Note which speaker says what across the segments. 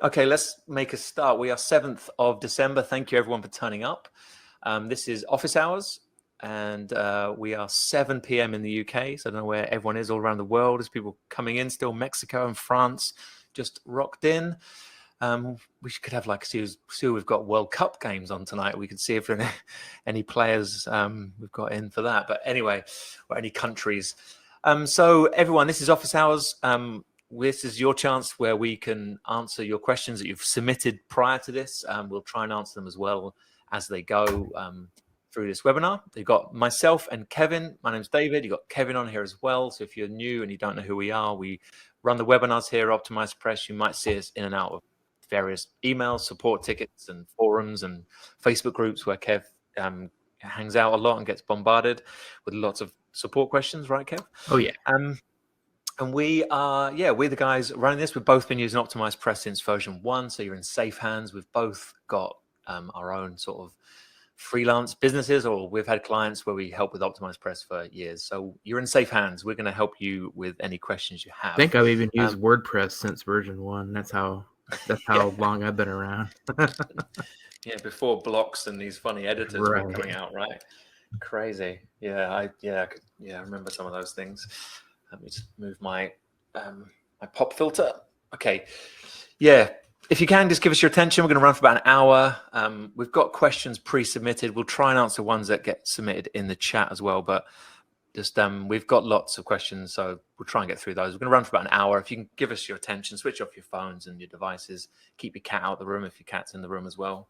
Speaker 1: Okay, let's make a start. We are 7th of December. Thank you everyone for turning up. This is office hours, and we are 7 p.m. in the UK. So I don't know where everyone is all around the world. There's people coming in still. Mexico and France just rocked in. We could have like see we've got World Cup games on tonight. We could see if there are any players we've got in for that. But anyway, or any countries. So everyone, this is office hours. This is your chance where we can answer your questions that you've submitted prior to this. We'll try and answer them as well as they go through this webinar. You've got myself and Kevin. My name's David. You've got Kevin on here as well. So if you're new and you don't know who we are, we run the webinars here at OptimizePress. You might see us in and out of various emails, support tickets, and forums and Facebook groups where Kev hangs out a lot and gets bombarded with lots of support questions, right, Kev?
Speaker 2: Oh, yeah.
Speaker 1: And we're the guys running this. We've both been using OptimizePress since version 1, so you're in safe hands. We've both got our own sort of freelance businesses, or we've had clients where we help with OptimizePress for years. So you're in safe hands. We're going to help you with any questions you have.
Speaker 2: I think I've even used WordPress since version 1. That's how long I've been around.
Speaker 1: Yeah, before blocks and these funny editors were coming out, right? Crazy. Yeah, I remember some of those things. Let me just move my my pop filter. Okay. Yeah. If you can, just give us your attention. We're going to run for about an hour. We've got questions pre-submitted. We'll try and answer ones that get submitted in the chat as well. But just we've got lots of questions, so we'll try and get through those. We're going to run for about an hour. If you can give us your attention, switch off your phones and your devices. Keep your cat out of the room if your cat's in the room as well.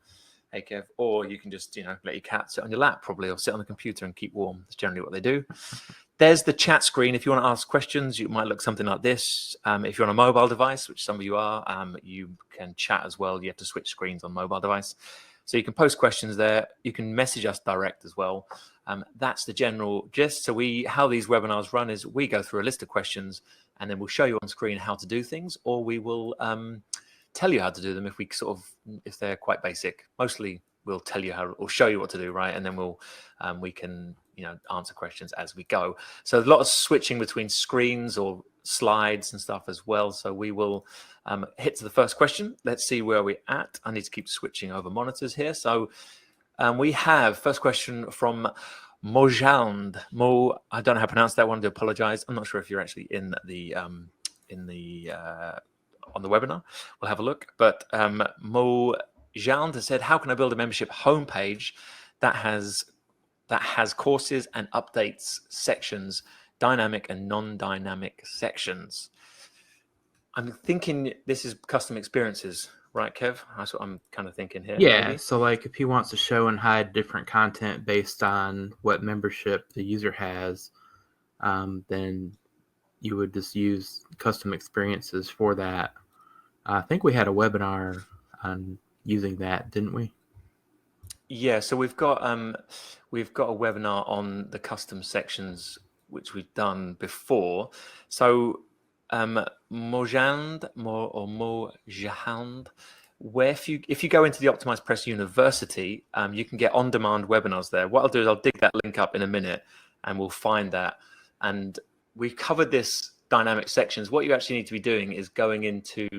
Speaker 1: Hey, Kev. Or you can just, let your cat sit on your lap probably, or sit on the computer and keep warm. That's generally what they do. There's the chat screen. If you want to ask questions, you might look something like this. If you're on a mobile device, which some of you are, you can chat as well. You have to switch screens on mobile device. So you can post questions there. You can message us direct as well. That's the general gist. So how these webinars run is we go through a list of questions and then we'll show you on screen how to do things, or we will tell you how to do them if they're quite basic. Mostly we'll tell you how, or show you what to do, right? And then we can answer questions as we go. So a lot of switching between screens or slides and stuff as well. So we will hit to the first question. Let's see where we're at. I need to keep switching over monitors here. So we have first question from Mojand. I don't know how to pronounce that. I want to apologize. I'm not sure if you're actually in the on the webinar. We'll have a look. But Mojand has said, how can I build a membership homepage that has courses and updates sections, dynamic and non-dynamic sections? I'm thinking this is custom experiences, right, Kev? That's what I'm kind of thinking here.
Speaker 2: Yeah,
Speaker 1: maybe.
Speaker 2: So like if he wants to show and hide different content based on what membership the user has, then you would just use custom experiences for that. I think we had a webinar on using that, didn't we?
Speaker 1: Yeah, so we've got a webinar on the custom sections, which we've done before. So Mojand, where if you go into the OptimizePress University, you can get on-demand webinars there. What I'll do is I'll dig that link up in a minute, and we'll find that. And we've covered this dynamic sections. What you actually need to be doing is going into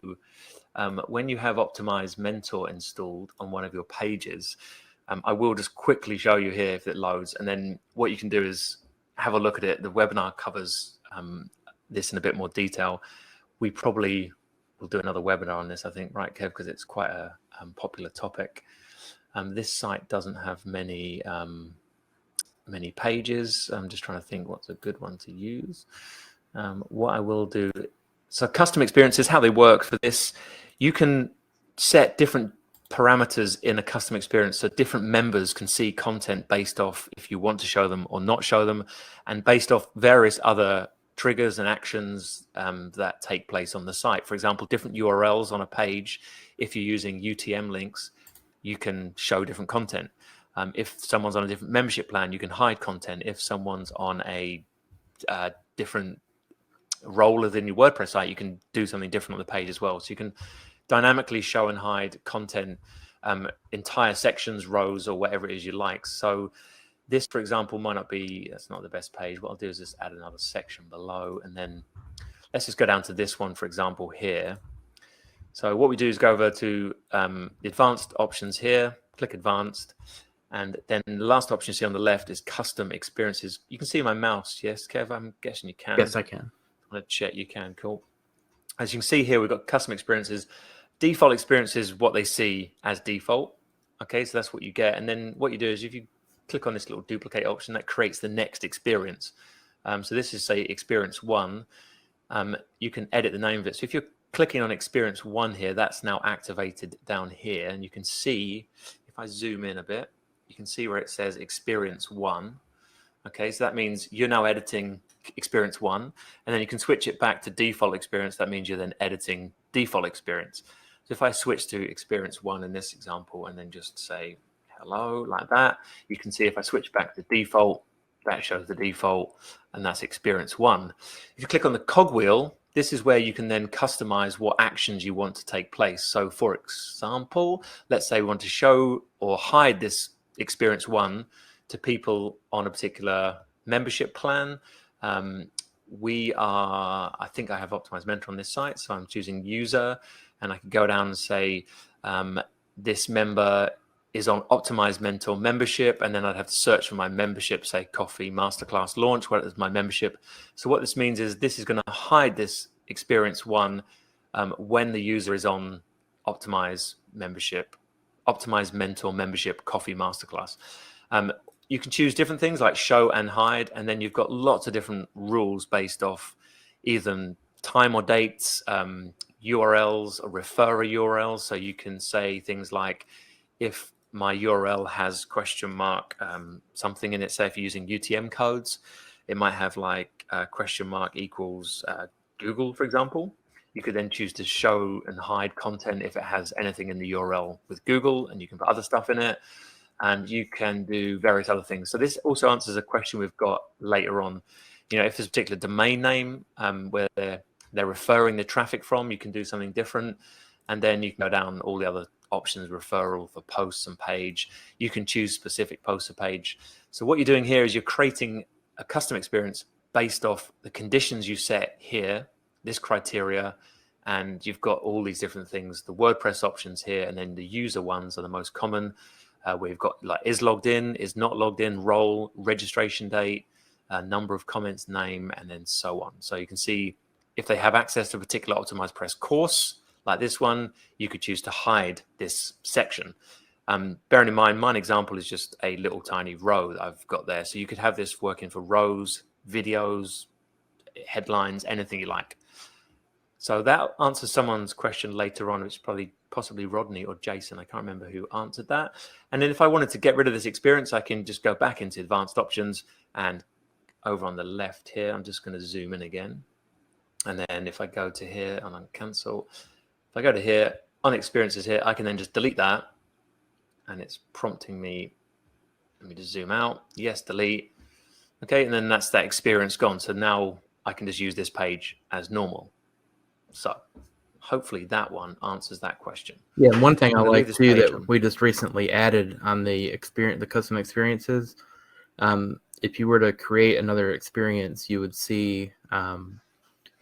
Speaker 1: when you have OptimizeMentor installed on one of your pages. I will just quickly show you here if it loads, and then what you can do is have a look at it. The webinar covers this in a bit more detail. We probably will do another webinar on this, I think, right, Kev, because it's quite a popular topic. This site doesn't have many pages. I'm just trying to think what's a good one to use. What I will do, so custom experiences, how they work for this, you can set different parameters in a custom experience so different members can see content based off if you want to show them or not show them, and based off various other triggers and actions that take place on the site. For example, different URLs on a page, if you're using UTM links, you can show different content. If someone's on a different membership plan, you can hide content. If someone's on a different role within your WordPress site, you can do something different on the page as well. So you can dynamically show and hide content, entire sections, rows, or whatever it is you like. So this, for example, might not be, that's not the best page. What I'll do is just add another section below, and then let's just go down to this one, for example, here. So what we do is go over to the advanced options here, click advanced, and then the last option you see on the left is custom experiences. You can see my mouse, yes, Kev? I'm guessing you can.
Speaker 2: Yes, I can.
Speaker 1: I'm going to check you can, cool. As you can see here, we've got custom experiences. Default experience is what they see as default. Okay, so that's what you get. And then what you do is if you click on this little duplicate option, that creates the next experience. So this is, say, experience 1. You can edit the name of it. So if you're clicking on experience 1 here, that's now activated down here. And you can see, if I zoom in a bit, you can see where it says experience 1. Okay, so that means you're now editing experience 1, and then you can switch it back to default experience. That means you're then editing default experience. So if I switch to experience 1 in this example and then just say hello like that, you can see if I switch back to default, that shows the default, and that's experience 1. If you click on the cogwheel, this is where you can then customize what actions you want to take place. So for example, let's say we want to show or hide this experience 1 to people on a particular membership plan. I think I have OptimizeMentor on this site, so I'm choosing user, and I can go down and say this member is on OptimizeMentor membership, and then I'd have to search for my membership, say coffee masterclass launch, where is my membership. So what this means is this is going to hide this experience 1 when the user is on OptimizeMentor membership coffee masterclass. You can choose different things like show and hide, and then you've got lots of different rules based off either time or dates, URLs, or referrer URLs. So you can say things like, if my URL has question mark something in it, say if you're using UTM codes, it might have like question mark equals Google, for example. You could then choose to show and hide content if it has anything in the URL with Google, and you can put other stuff in it. And you can do various other things. So this also answers a question we've got later on. You know, if there's a particular domain name where they're referring the traffic from, you can do something different. And then you can go down all the other options, referral for posts and page. You can choose specific posts or page. So what you're doing here is you're creating a custom experience based off the conditions you set here, this criteria, and you've got all these different things, the WordPress options here, and then the user ones are the most common. We've got like is logged in, is not logged in, role, registration date, number of comments, name, and then so on. So you can see if they have access to a particular OptimizePress course, like this one, you could choose to hide this section. Bearing in mind, my example is just a little tiny row that I've got there. So you could have this working for rows, videos, headlines, anything you like. So that answers someone's question later on, which is possibly Rodney or Jason. I can't remember who answered that. And then if I wanted to get rid of this experience, I can just go back into advanced options, and over on the left here, I'm just going to zoom in again. And then if I go to here and on cancel, if I go to here on experiences here, I can then just delete that. And it's prompting me, let me just zoom out. Yes, delete. Okay, and then that's that experience gone. So now I can just use this page as normal. So hopefully that one answers that question.
Speaker 2: Yeah, one thing I like too that we just recently added on the custom experiences, if you were to create another experience, you would see an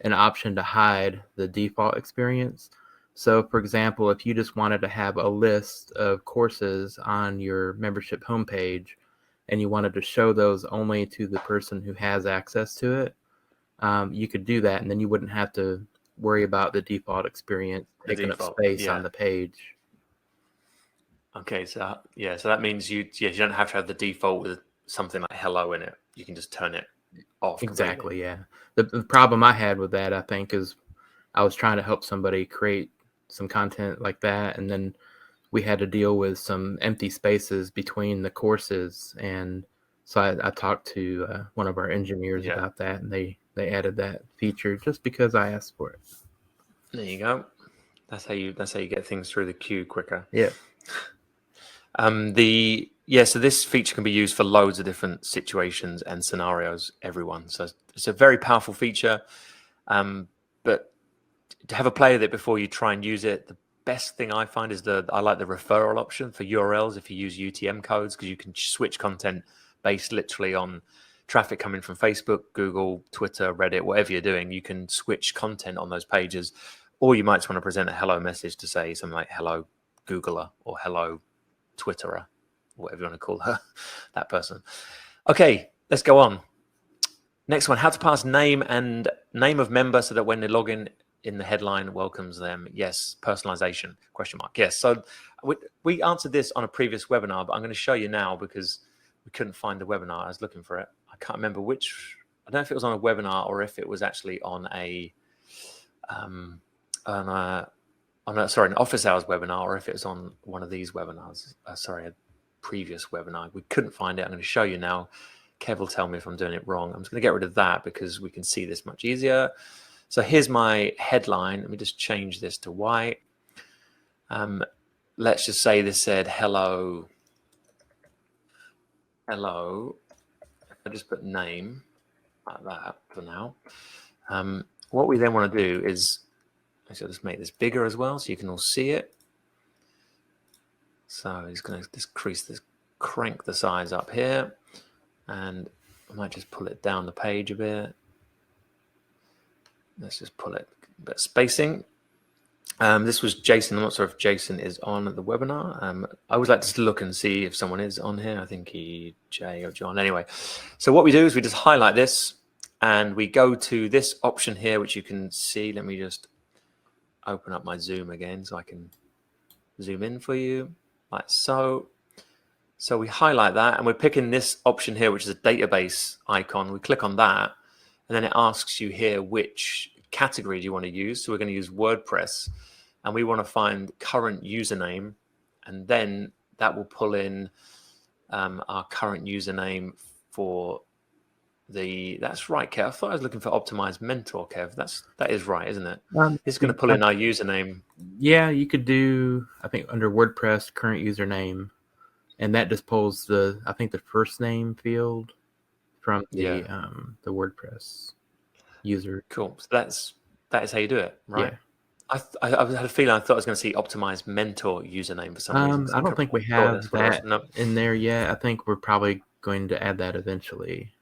Speaker 2: option to hide the default experience. So for example, if you just wanted to have a list of courses on your membership homepage and you wanted to show those only to the person who has access to it, you could do that, and then you wouldn't have to worry about the default experience taking up space on the page.
Speaker 1: Okay, so yeah, so that means you don't have to have the default with something like hello in it. You can just turn it off.
Speaker 2: Exactly, yeah. The problem I had with that, I think, is I was trying to help somebody create some content like that, and then we had to deal with some empty spaces between the courses, and so I talked to one of our engineers about that, and they added that feature just because I asked for it.
Speaker 1: There you go. That's how you get things through the queue quicker.
Speaker 2: Yeah.
Speaker 1: So this feature can be used for loads of different situations and scenarios, everyone. So it's a very powerful feature. But to have a play with it before you try and use it, the best thing I find is I like the referral option for URLs if you use UTM codes, because you can switch content based literally on traffic coming from Facebook, Google, Twitter, Reddit, whatever you're doing. You can switch content on those pages. or you might just want to present a hello message to say something like hello Googler or hello Twitterer, whatever you want to call her, that person. Okay, let's go on. Next one, how to pass name and name of member so that when they log in the headline welcomes them. Yes, personalization, question mark. Yes, so we answered this on a previous webinar, but I'm going to show you now because we couldn't find the webinar. I was looking for it. I can't remember which, I don't know if it was on a webinar or if it was actually on a, sorry, an office hours webinar, or if it was on one of these webinars. Sorry, a previous webinar. We couldn't find it. I'm going to show you now. Kev will tell me if I'm doing it wrong. I'm just going to get rid of that because we can see this much easier. So here's my headline. Let me just change this to white. Let's just say this said, hello. Hello. I just put name like that for now. What we then want to do is, I'll just make this bigger as well so you can all see it. So he's going to decrease this, crank the size up here. And I might just pull it down the page a bit. Let's just pull it a bit of spacing. This was Jason. I'm not sure if Jason is on the webinar. I always like to look and see if someone is on here. I think Jay or John. Anyway, so what we do is we just highlight this and we go to this option here, which you can see. Let me just open up my Zoom again so I can zoom in for you, like so. So we highlight that and we're picking this option here, which is a database icon. We click on that and then it asks you here which category do you want to use. So we're going to use WordPress and we want to find current username, and then that will pull in our current username for the, that's right, Kev. I thought I was looking for OptimizeMentor, Kev. That is right, isn't it? It's going to pull in our username.
Speaker 2: Yeah, you could do, I think under WordPress, current username. And that just pulls the, I think, the first name field from the WordPress user.
Speaker 1: Cool. So that is how you do it, right?
Speaker 2: Yeah.
Speaker 1: I had a feeling I thought I was going to see OptimizeMentor username for some reason.
Speaker 2: I don't think we have that in there yet. I think we're probably going to add that eventually.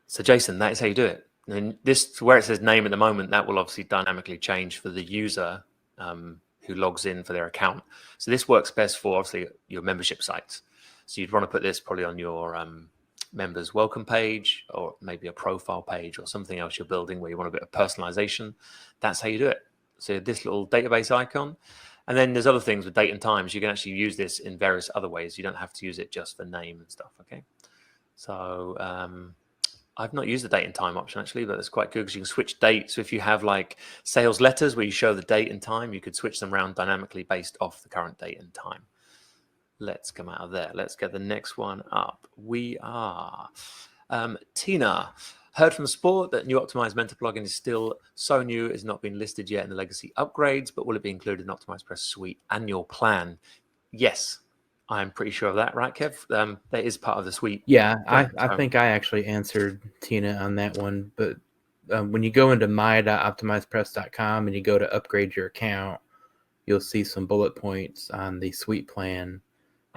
Speaker 1: So Jason, that is how you do it. And this, where it says name at the moment, that will obviously dynamically change for the user who logs in for their account. So this works best for obviously your membership sites. So you'd want to put this probably on your members welcome page, or maybe a profile page or something else you're building where you want a bit of personalization. That's how you do it. So this little database icon. And then there's other things with date and times. You can actually use this in various other ways. You don't have to use it just for name and stuff. Okay. So I've not used the date and time option actually, but it's quite good because you can switch dates. So if you have like sales letters where you show the date and time, you could switch them around dynamically based off the current date and time. Let's come out of there. Let's get the next one up. We are Tina. Heard from Sport that new OptimizeMentor plugin is still so new, it's not been listed yet in the legacy upgrades, but will it be included in OptimizePress Suite Annual plan? Yes, I'm pretty sure of that, right, Kev? That is part of the suite.
Speaker 2: Yeah, I think I actually answered Tina on that one. But when you go into my.optimizepress.com and you go to upgrade your account, you'll see some bullet points on the suite plan,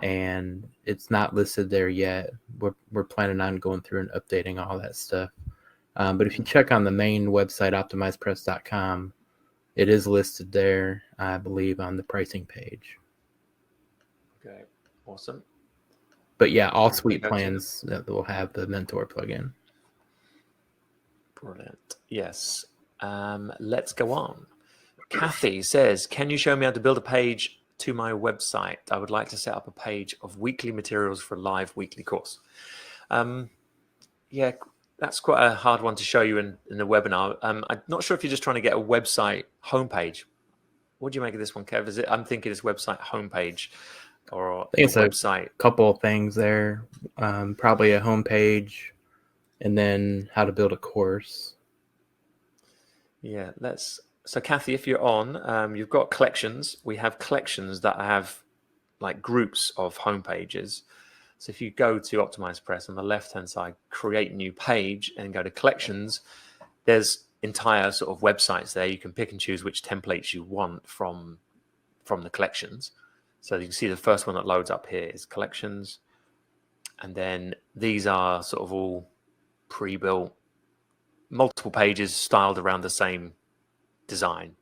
Speaker 2: and it's not listed there yet. We're planning on going through and updating all that stuff. But if you check on the main website, optimizepress.com, it is listed there, I believe, on the pricing page.
Speaker 1: Okay, awesome.
Speaker 2: But yeah, all suite plans that will have the Mentor plugin.
Speaker 1: Brilliant. Yes. Let's go on. Kathy says, can you show me how to build a page to my website? I would like to set up a page of weekly materials for a live weekly course. Yeah, that's quite a hard one to show you in the webinar. I'm not sure if you're just trying to get a website homepage. What do you make of this one, Kev? I'm thinking it's website homepage or
Speaker 2: I think it's
Speaker 1: website.
Speaker 2: A couple of things there. Probably a homepage and then how to build a course.
Speaker 1: Yeah, so Kathy, if you're on, you've got collections. We have collections that have like groups of homepages. So if you go to OptimizePress on the left-hand side, create new page and go to collections, there's entire sort of websites there. You can pick and choose which templates you want from the collections. So you can see the first one that loads up here is collections. And then these are sort of all pre-built, multiple pages styled around the same design.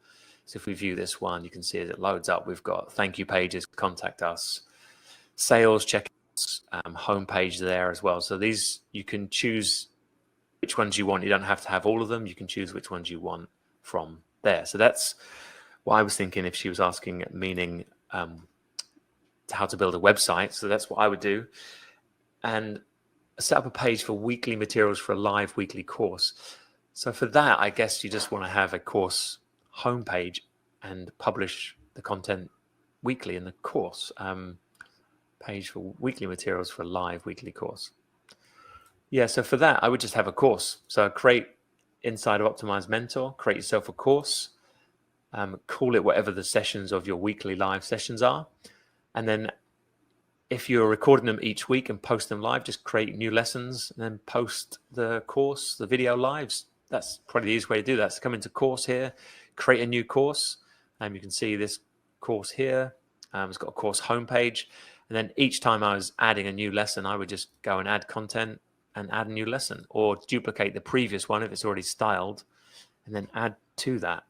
Speaker 1: So if we view this one, you can see as it loads up, we've got thank you pages, contact us, sales, checkouts, homepage there as well. So these, you can choose which ones you want. You don't have to have all of them. You can choose which ones you want from there. So that's what I was thinking if she was asking, meaning how to build a website. So that's what I would do. And set up a page for weekly materials for a live weekly course. So for that, I guess you just want to have a course homepage and publish the content weekly in the course. Page for weekly materials for a live weekly course. Yeah, so for that, I would just have a course. So create inside of OptimizeMentor, create yourself a course, call it whatever the sessions of your weekly live sessions are. And then if you're recording them each week and post them live, just create new lessons and then post the course, the video lives. That's probably the easiest way to do that. So come into course here, create a new course. You can see this course here. It's got a course homepage. And then each time I was adding a new lesson, I would just go and add content and add a new lesson, or duplicate the previous one if it's already styled and then add to that.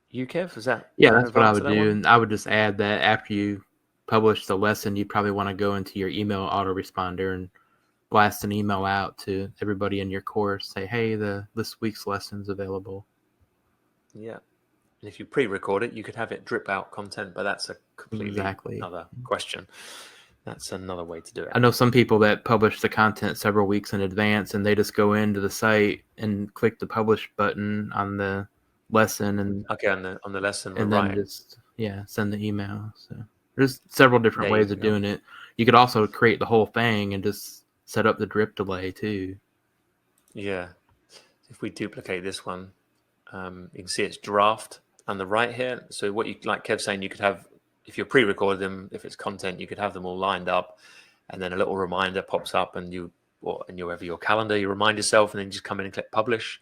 Speaker 1: You, Kev, is that?
Speaker 2: Yeah, that's what I would do. And I would just add that after you publish the lesson, you probably want to go into your email autoresponder and blast an email out to everybody in your course. Say, hey, this week's lesson's available.
Speaker 1: Yeah. And if you pre-record it, you could have it drip out content, but that's a completely other question. That's another way to do it.
Speaker 2: I know some people that publish the content several weeks in advance, and they just go into the site and click the publish button on the lesson, and
Speaker 1: on the lesson,
Speaker 2: and
Speaker 1: right.
Speaker 2: then just send the email. So there's several different ways of doing it. You could also create the whole thing and just set up the drip delay too.
Speaker 1: Yeah. If we duplicate this one, you can see it's draft on the right here. So what you, like Kev saying, you could have, if you're pre-recorded them, if it's content, you could have them all lined up, and then a little reminder pops up, and you, or in your calendar, you remind yourself, and then you just come in and click publish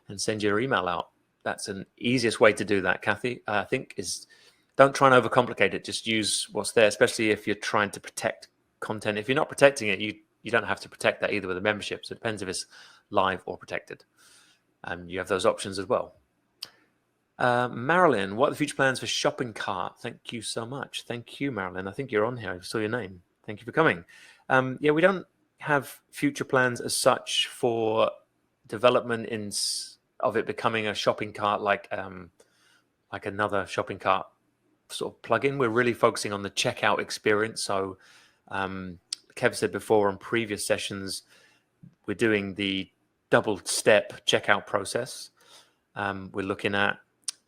Speaker 1: and send your email out. That's an easiest way to do that, Kathy, I think, is don't try and overcomplicate it. Just use what's there, especially if you're trying to protect content. If you're not protecting it, you don't have to protect that either with a membership. So it depends if it's live or protected. You have those options as well. Marilyn, what are the future plans for shopping cart? Thank you so much. Thank you, Marilyn. I think you're on here. I saw your name. Thank you for coming. Yeah, we don't have future plans as such for development of it becoming a shopping cart like another shopping cart sort of plugin. We're really focusing on the checkout experience. So Kev said before on previous sessions, we're doing the double-step checkout process. We're looking at,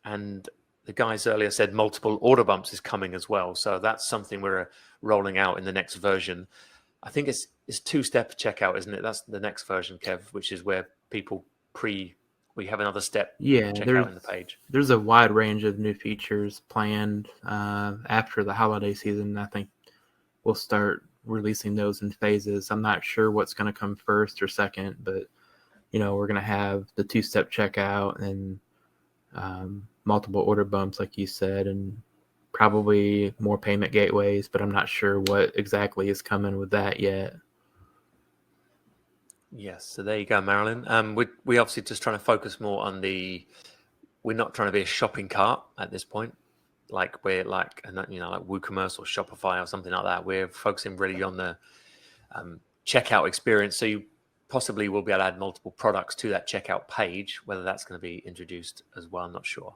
Speaker 1: and the guys earlier said multiple order bumps is coming as well. So that's something we're rolling out in the next version. I think it's two-step checkout, isn't it? That's the next version, Kev, which is where people we have another step checkout in the page.
Speaker 2: There's a wide range of new features planned after the holiday season. I think we'll start releasing those in phases. I'm not sure what's going to come first or second, but we're going to have the two-step checkout and multiple order bumps, like you said, and probably more payment gateways, but I'm not sure what exactly is coming with that yet.
Speaker 1: Yes, so there you go, Marilyn. We obviously just trying to focus more on we're not trying to be a shopping cart at this point, like we're like WooCommerce or Shopify or something like that. We're focusing really on the checkout experience. So you possibly will be able to add multiple products to that checkout page. Whether that's going to be introduced as well, I'm not sure.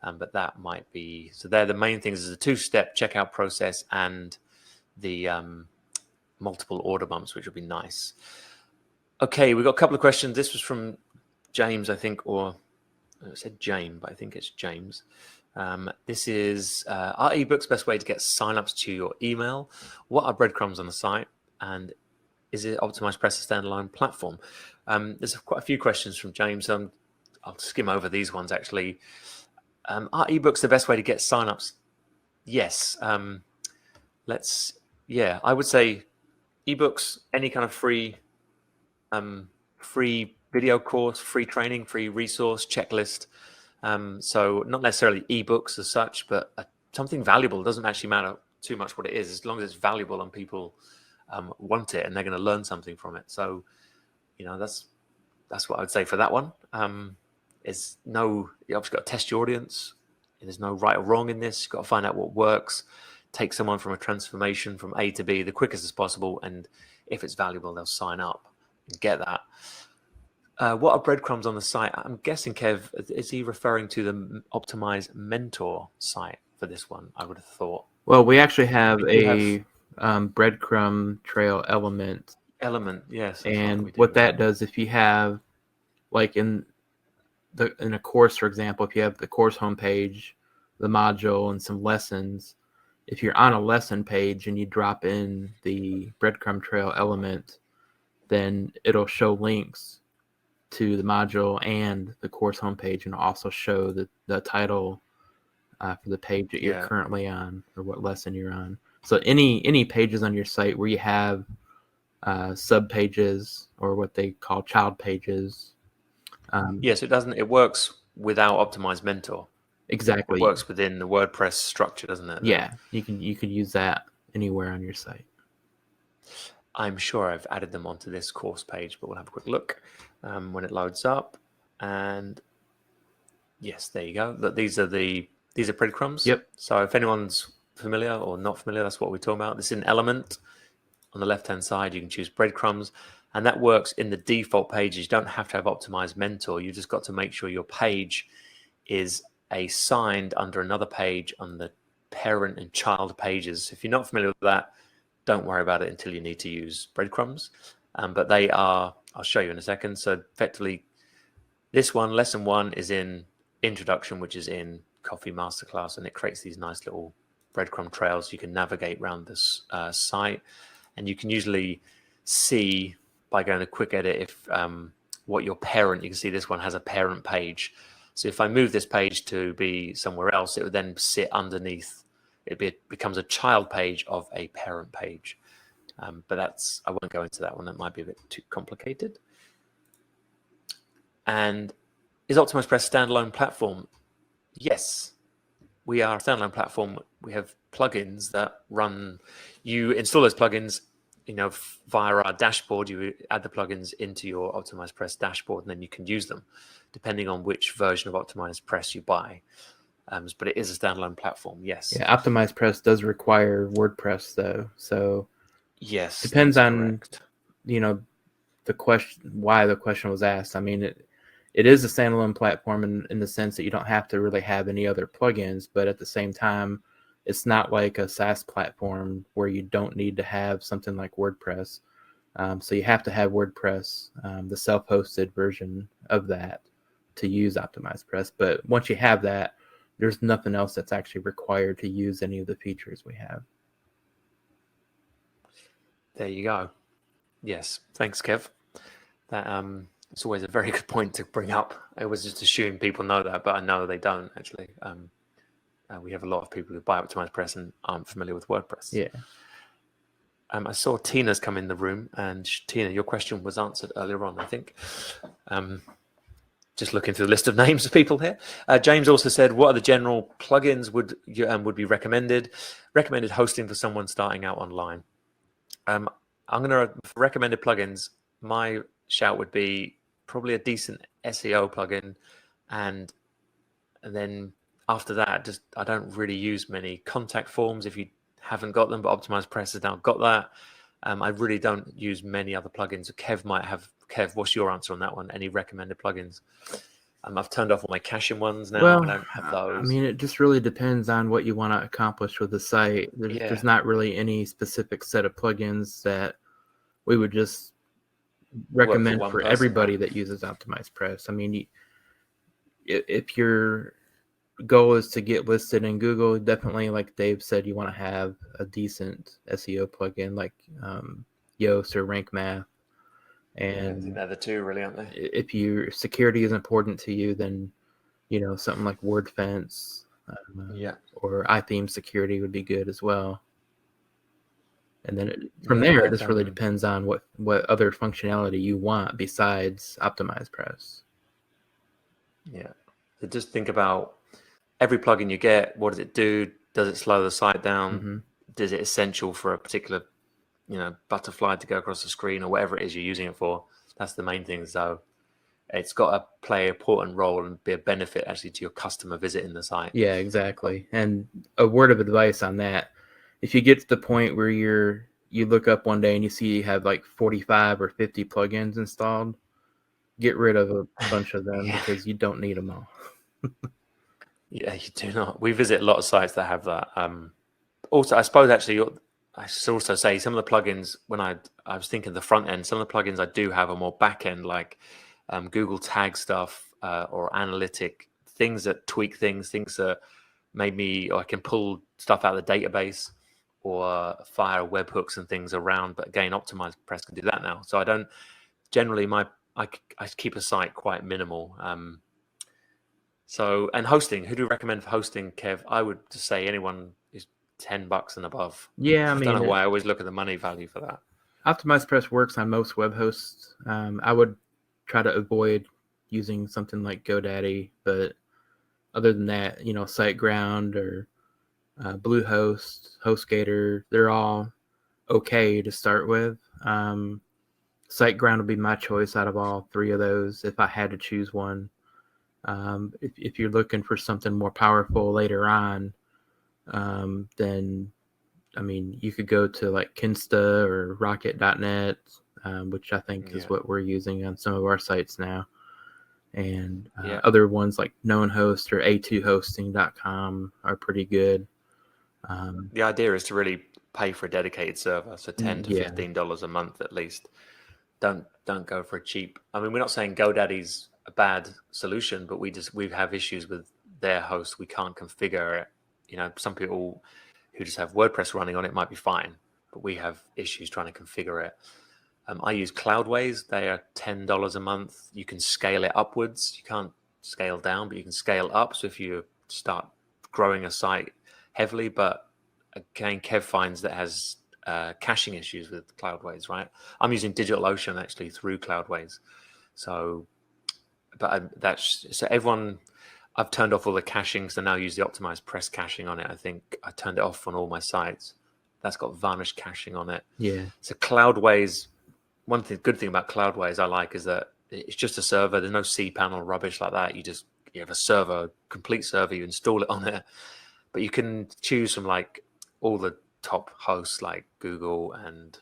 Speaker 1: But that might be. So they're the main things: is a two-step checkout process and the multiple order bumps, which would be nice. Okay, we've got a couple of questions. This was from James, I think, or it said James, but I think it's James. This is, are ebooks best way to get signups to your email? What are breadcrumbs on the site? And is it OptimizePress a standalone platform? There's quite a few questions from James. I'll skim over these ones, actually. Are ebooks the best way to get signups? Yes. I would say ebooks, any kind of free video course, free training, free resource, checklist. So not necessarily ebooks as such, but something valuable. It doesn't actually matter too much what it is, as long as it's valuable and people want it and they're going to learn something from it. So, that's what I would say for that one. There's no, you obviously got to test your audience. There's no right or wrong in this. You've got to find out what works. Take someone from a transformation from A to B the quickest as possible, and if it's valuable, they'll sign up and get that. What are breadcrumbs on the site? I'm guessing, Kev, is he referring to the OptimizeMentor site for this one? I would have thought.
Speaker 2: Well, we actually have a breadcrumb trail element.
Speaker 1: Yes.
Speaker 2: And what that does, if you have, like in a course, for example, if you have the course homepage, the module, and some lessons, if you're on a lesson page and you drop in the breadcrumb trail element, then it'll show links to the module and the course homepage, and also show the title for the page that you're currently on, or what lesson you're on. So any pages on your site where you have sub pages, or what they call child pages.
Speaker 1: Yes, it works without OptimizeMentor.
Speaker 2: Exactly.
Speaker 1: It works within the WordPress structure, doesn't it?
Speaker 2: Yeah, you could use that anywhere on your site.
Speaker 1: I'm sure I've added them onto this course page, but we'll have a quick look when it loads up. And yes, there you go. These are breadcrumbs.
Speaker 2: Yep.
Speaker 1: So if anyone's familiar or not familiar, that's what we're talking about. This is an element. On the left-hand side, you can choose breadcrumbs, and that works in the default pages. You don't have to have OptimizeMentor. You just got to make sure your page is assigned under another page on the parent and child pages. If you're not familiar with that, don't worry about it until you need to use breadcrumbs. But they are, I'll show you in a second. So effectively, this one, lesson 1, is in introduction, which is in Coffee Masterclass, and it creates these nice little breadcrumb trails. You can navigate around this site, and you can usually see by going to quick edit if what your parent, you can see this one has a parent page. So if I move this page to be somewhere else, it would then sit underneath. It becomes a child page of a parent page. But I won't go into that one. That might be a bit too complicated. And is OptimizePress standalone platform? Yes, we are a standalone platform. We have plugins that run. You install those plugins, via our dashboard. You add the plugins into your OptimizePress dashboard, and then you can use them depending on which version of OptimizePress you buy. But it is a standalone platform, yes.
Speaker 2: Yeah, OptimizePress does require WordPress, though. So
Speaker 1: yes,
Speaker 2: depends on the question, why the question was asked. I mean, it is a standalone platform in the sense that you don't have to really have any other plugins, but at the same time, it's not like a SaaS platform where you don't need to have something like WordPress. So you have to have WordPress, the self-hosted version of that, to use OptimizePress. But once you have that, there's nothing else that's actually required to use any of the features we have.
Speaker 1: There you go. Yes, thanks, Kev. That it's always a very good point to bring up. I was just assuming people know that, but I know they don't actually. We have a lot of people who buy OptimizePress and aren't familiar with WordPress.
Speaker 2: Yeah.
Speaker 1: I saw Tina's come in the room, and Tina, your question was answered earlier on, I think. Just looking through the list of names of people here. James also said, what are the general plugins would be recommended? Recommended hosting for someone starting out online. I'm going to recommended plugins. My shout would be probably a decent SEO plugin, and then after that, I don't really use many contact forms if you haven't got them, but OptimizePress has now got that. I really don't use many other plugins. Kev might have. Kev, what's your answer on that one? Any recommended plugins? I've turned off all my caching ones now.
Speaker 2: Well,
Speaker 1: I don't have those.
Speaker 2: I mean, it just really depends on what you want to accomplish with the site. There's not really any specific set of plugins that we would just recommend for everybody that uses OptimizePress. I mean, if your goal is to get listed in Google, definitely, like Dave said, you want to have a decent SEO plugin like Yoast or Rank Math. And
Speaker 1: I think they're the two, really, aren't they?
Speaker 2: If your security is important to you, then something like WordFence or iTheme security would be good as well. And then from there, it just really depends on what other functionality you want besides OptimizePress.
Speaker 1: Yeah. So just think about every plugin you get. What does it do? Does it slow the site down?
Speaker 2: Mm-hmm.
Speaker 1: Is it essential for a particular butterfly to go across the screen, or whatever it is you're using it for? That's the main thing. So it's got to play an important role and be a benefit actually to your customer visiting the site.
Speaker 2: Yeah, exactly. And a word of advice on that: if you get to the point where you look up one day and you see you have like 45 or 50 plugins installed, get rid of a bunch of them because you don't need them all.
Speaker 1: Yeah, you do not. We visit a lot of sites that have that. Also, I suppose actually, I should also say some of the plugins. When I was thinking the front end, some of the plugins I do have are more back end, like Google Tag stuff or analytic things that tweak things that made me, or I can pull stuff out of the database or fire webhooks and things around. But again, OptimizePress can do that now. So I don't generally I keep a site quite minimal. So, and hosting, who do you recommend for hosting, Kev? I would just say anyone is $10 and above.
Speaker 2: Yeah,
Speaker 1: I don't know why I always look at the money value for that.
Speaker 2: OptimizePress works on most web hosts. I would try to avoid using something like GoDaddy, but other than that, SiteGround or Bluehost, HostGator, they're all okay to start with. SiteGround would be my choice out of all three of those if I had to choose one. If you're looking for something more powerful later on, then you could go to like Kinsta or Rocket.net, which I think is what we're using on some of our sites now. And other ones like KnownHost or A2hosting.com are pretty good.
Speaker 1: The idea is to really pay for a dedicated server, so $10 to $15 a month at least. Don't go for a cheap. We're not saying GoDaddy's a bad solution, but we have issues with their host. We can't configure it. Some people who just have WordPress running on it might be fine, but we have issues trying to configure it. I use Cloudways. They are $10 a month. You can scale it upwards. You can't scale down, but you can scale up. So if you start growing a site heavily, but again, Kev finds that has caching issues with Cloudways, right? I'm using DigitalOcean actually through Cloudways. So, but everyone, I've turned off all the caching, so now I use the OptimizePress caching on it. I think I turned it off on all my sites. That's got varnish caching on it.
Speaker 2: Yeah.
Speaker 1: So Cloudways, good thing about Cloudways I like is that it's just a server. There's no cPanel rubbish like that. You have a server, complete server. You install it on it, but you can choose from like all the top hosts like Google and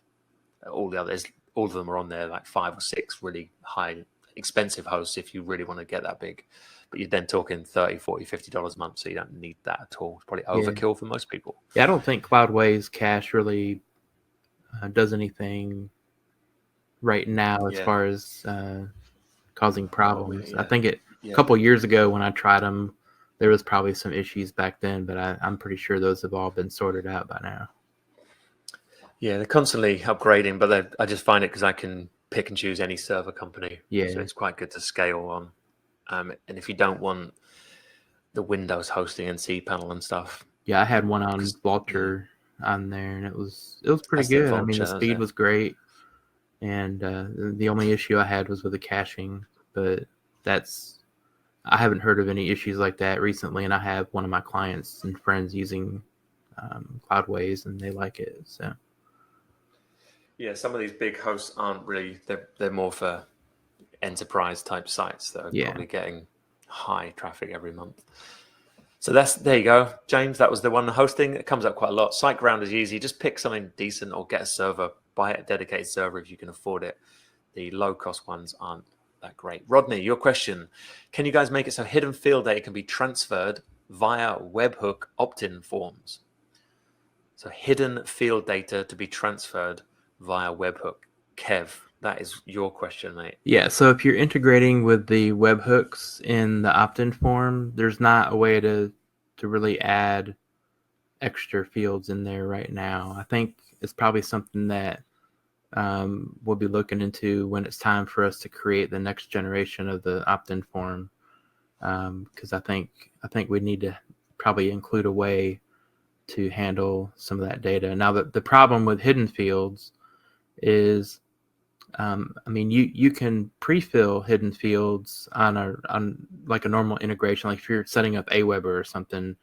Speaker 1: all the others. All of them are on there, like 5 or 6 really high, expensive hosts if you really want to get that big. But you're then talking $30, $40, $50 a month, so you don't need that at all. It's probably overkill for most people.
Speaker 2: Yeah, I don't think Cloudways cache really does anything right now as far as causing problems. I think a couple of years ago when I tried them, there was probably some issues back then, but I'm pretty sure those have all been sorted out by now.
Speaker 1: Yeah, they're constantly upgrading, but I just find it because I can pick and choose any server company.
Speaker 2: Yeah.
Speaker 1: So it's quite good to scale on. And if you don't want the Windows hosting and cPanel and stuff.
Speaker 2: Yeah, I had one on Vultr on there, and it was pretty good.
Speaker 1: Vultr,
Speaker 2: the speed was great, and the only issue I had was with the caching, but I haven't heard of any issues like that recently, and I have one of my clients and friends using Cloudways, and they like it. So.
Speaker 1: Yeah, some of these big hosts aren't really. They're more for enterprise type sites that are probably getting high traffic every month. So there you go, James. That was the one hosting. It comes up quite a lot. SiteGround is easy. Just pick something decent or get a server. Buy a dedicated server if you can afford it. The low cost ones aren't that great. Rodney, your question: can you guys make it so hidden field data can be transferred via webhook opt-in forms? So hidden field data to be transferred via webhook. Kev, that is your question, mate.
Speaker 2: Yeah, so if you're integrating with the webhooks in the opt-in form, there's not a way to really add extra fields in there right now. I think it's probably something that we'll be looking into when it's time for us to create the next generation of the opt-in form, because I think we need to probably include a way to handle some of that data. Now, the problem with hidden fields is, you can pre-fill hidden fields on like a normal integration. Like if you're setting up Aweber or something,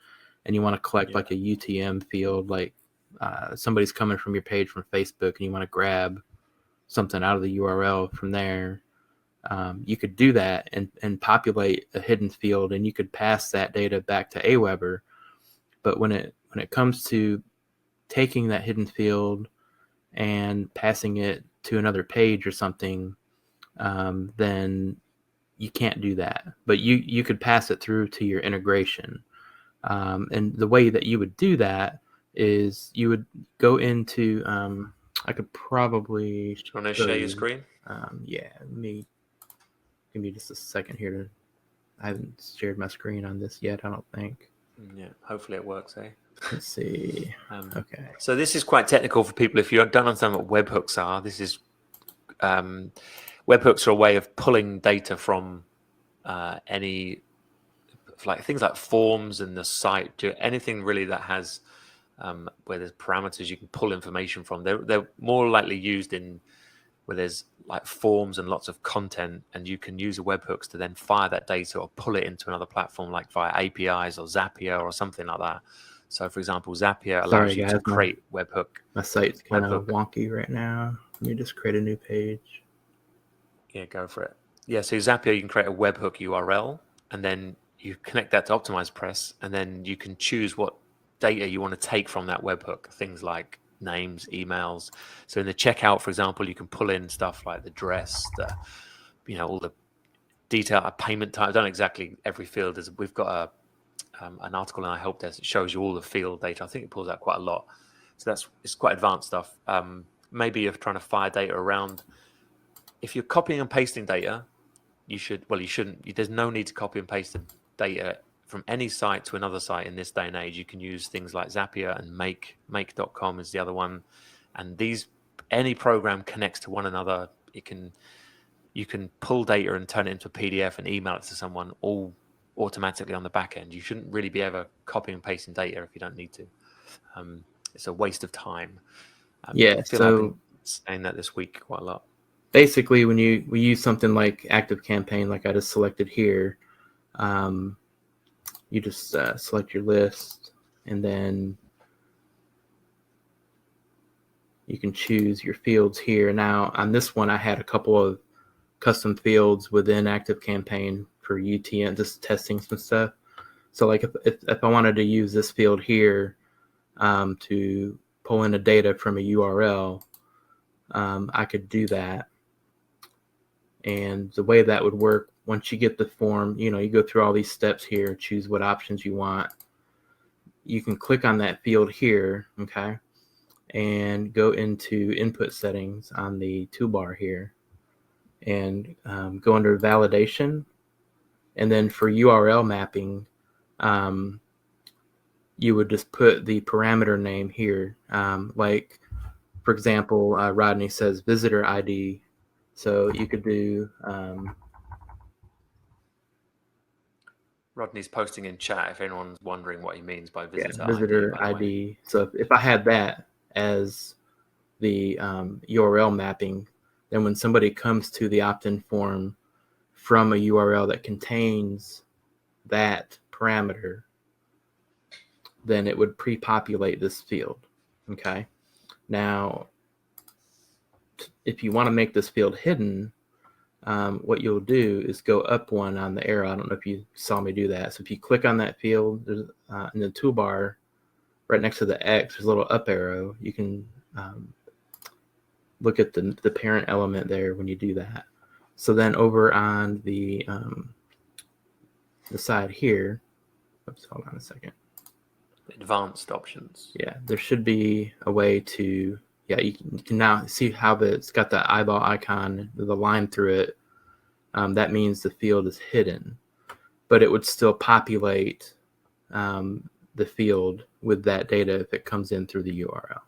Speaker 2: and you want to collect like a UTM field, like somebody's coming from your page from Facebook, and you want to grab something out of the URL from there. you could do that and populate a hidden field, and you could pass that data back to Aweber. But when it comes to taking that hidden field and passing it to another page or something, then you can't do that. But you could pass it through to your integration. And the way that you would do that is you would go into, I could probably...
Speaker 1: Do you want to share your screen?
Speaker 2: Yeah, give me just a second here. I haven't shared my screen on this yet, I don't think.
Speaker 1: Yeah, hopefully it works, eh?
Speaker 2: Let's see. Okay.
Speaker 1: So this is quite technical for people if you don't understand what webhooks are. This is webhooks are a way of pulling data from any, like things like forms in the site, to anything really that has where there's parameters you can pull information from. They're more likely used in where there's like forms and lots of content, and you can use the webhooks to then fire that data or pull it into another platform, like via APIs or Zapier or something like that. So, for example, Zapier allows you to create webhook.
Speaker 2: My site's kind of wonky right now. Let me just create a new page.
Speaker 1: Yeah, go for it. Yeah, so Zapier, you can create a webhook URL, and then you connect that to OptimizePress, and then you can choose what data you want to take from that webhook. Things like names, emails. So in the checkout, for example, you can pull in stuff like the dress, all the detail, payment type. I don't know exactly every field. We've got an article in our help desk that shows you all the field data. I think it pulls out quite a lot. So it's quite advanced stuff. Maybe you're trying to fire data around. If you're copying and pasting data, you shouldn't. There's no need to copy and paste the data from any site to another site in this day and age. You can use things like Zapier and make.com is the other one. And any program connects to one another. You can pull data and turn it into a PDF and email it to someone all automatically on the back end. You shouldn't really be ever copying and pasting data if you don't need to. It's a waste of time.
Speaker 2: Yeah,
Speaker 1: I've been saying that this week quite a lot.
Speaker 2: Basically, when we use something like ActiveCampaign, like I just selected here, you just select your list, and then you can choose your fields here. Now, on this one, I had a couple of custom fields within ActiveCampaign for UTM, just testing some stuff. So, like if I wanted to use this field here to pull in the data from a URL, I could do that. And the way that would work, once you get the form, you go through all these steps here, choose what options you want. You can click on that field here, okay, and go into input settings on the toolbar here, and go under validation. And then for URL mapping, you would just put the parameter name here. Like, for example, Rodney says visitor ID. So you could do...
Speaker 1: Rodney's posting in chat if anyone's wondering what he means by
Speaker 2: visitor ID. So if I had that as the URL mapping, then when somebody comes to the opt-in form from a URL that contains that parameter, then it would pre-populate this field. Okay. Now, if you want to make this field hidden, what you'll do is go up one on the arrow. I don't know if you saw me do that. So if you click on that field, there's, in the toolbar, right next to the X, there's a little up arrow. You can look at the parent element there when you do that. So then over on the side here, oops, hold on a second.
Speaker 1: Advanced options.
Speaker 2: Yeah, there should be a way to, you can now see how it's got the eyeball icon, the line through it. That means the field is hidden, but it would still populate the field with that data if it comes in through the URL.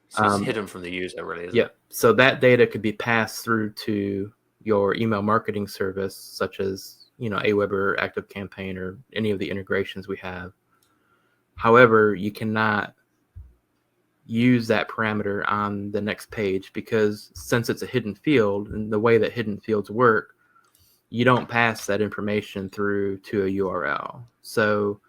Speaker 1: So it's hidden from the user, really, isn't it?
Speaker 2: So that data could be passed through to your email marketing service, such as Aweber, ActiveCampaign, or any of the integrations we have. However, you cannot use that parameter on the next page, because since it's a hidden field, and the way that hidden fields work, you don't pass that information through to a URL. So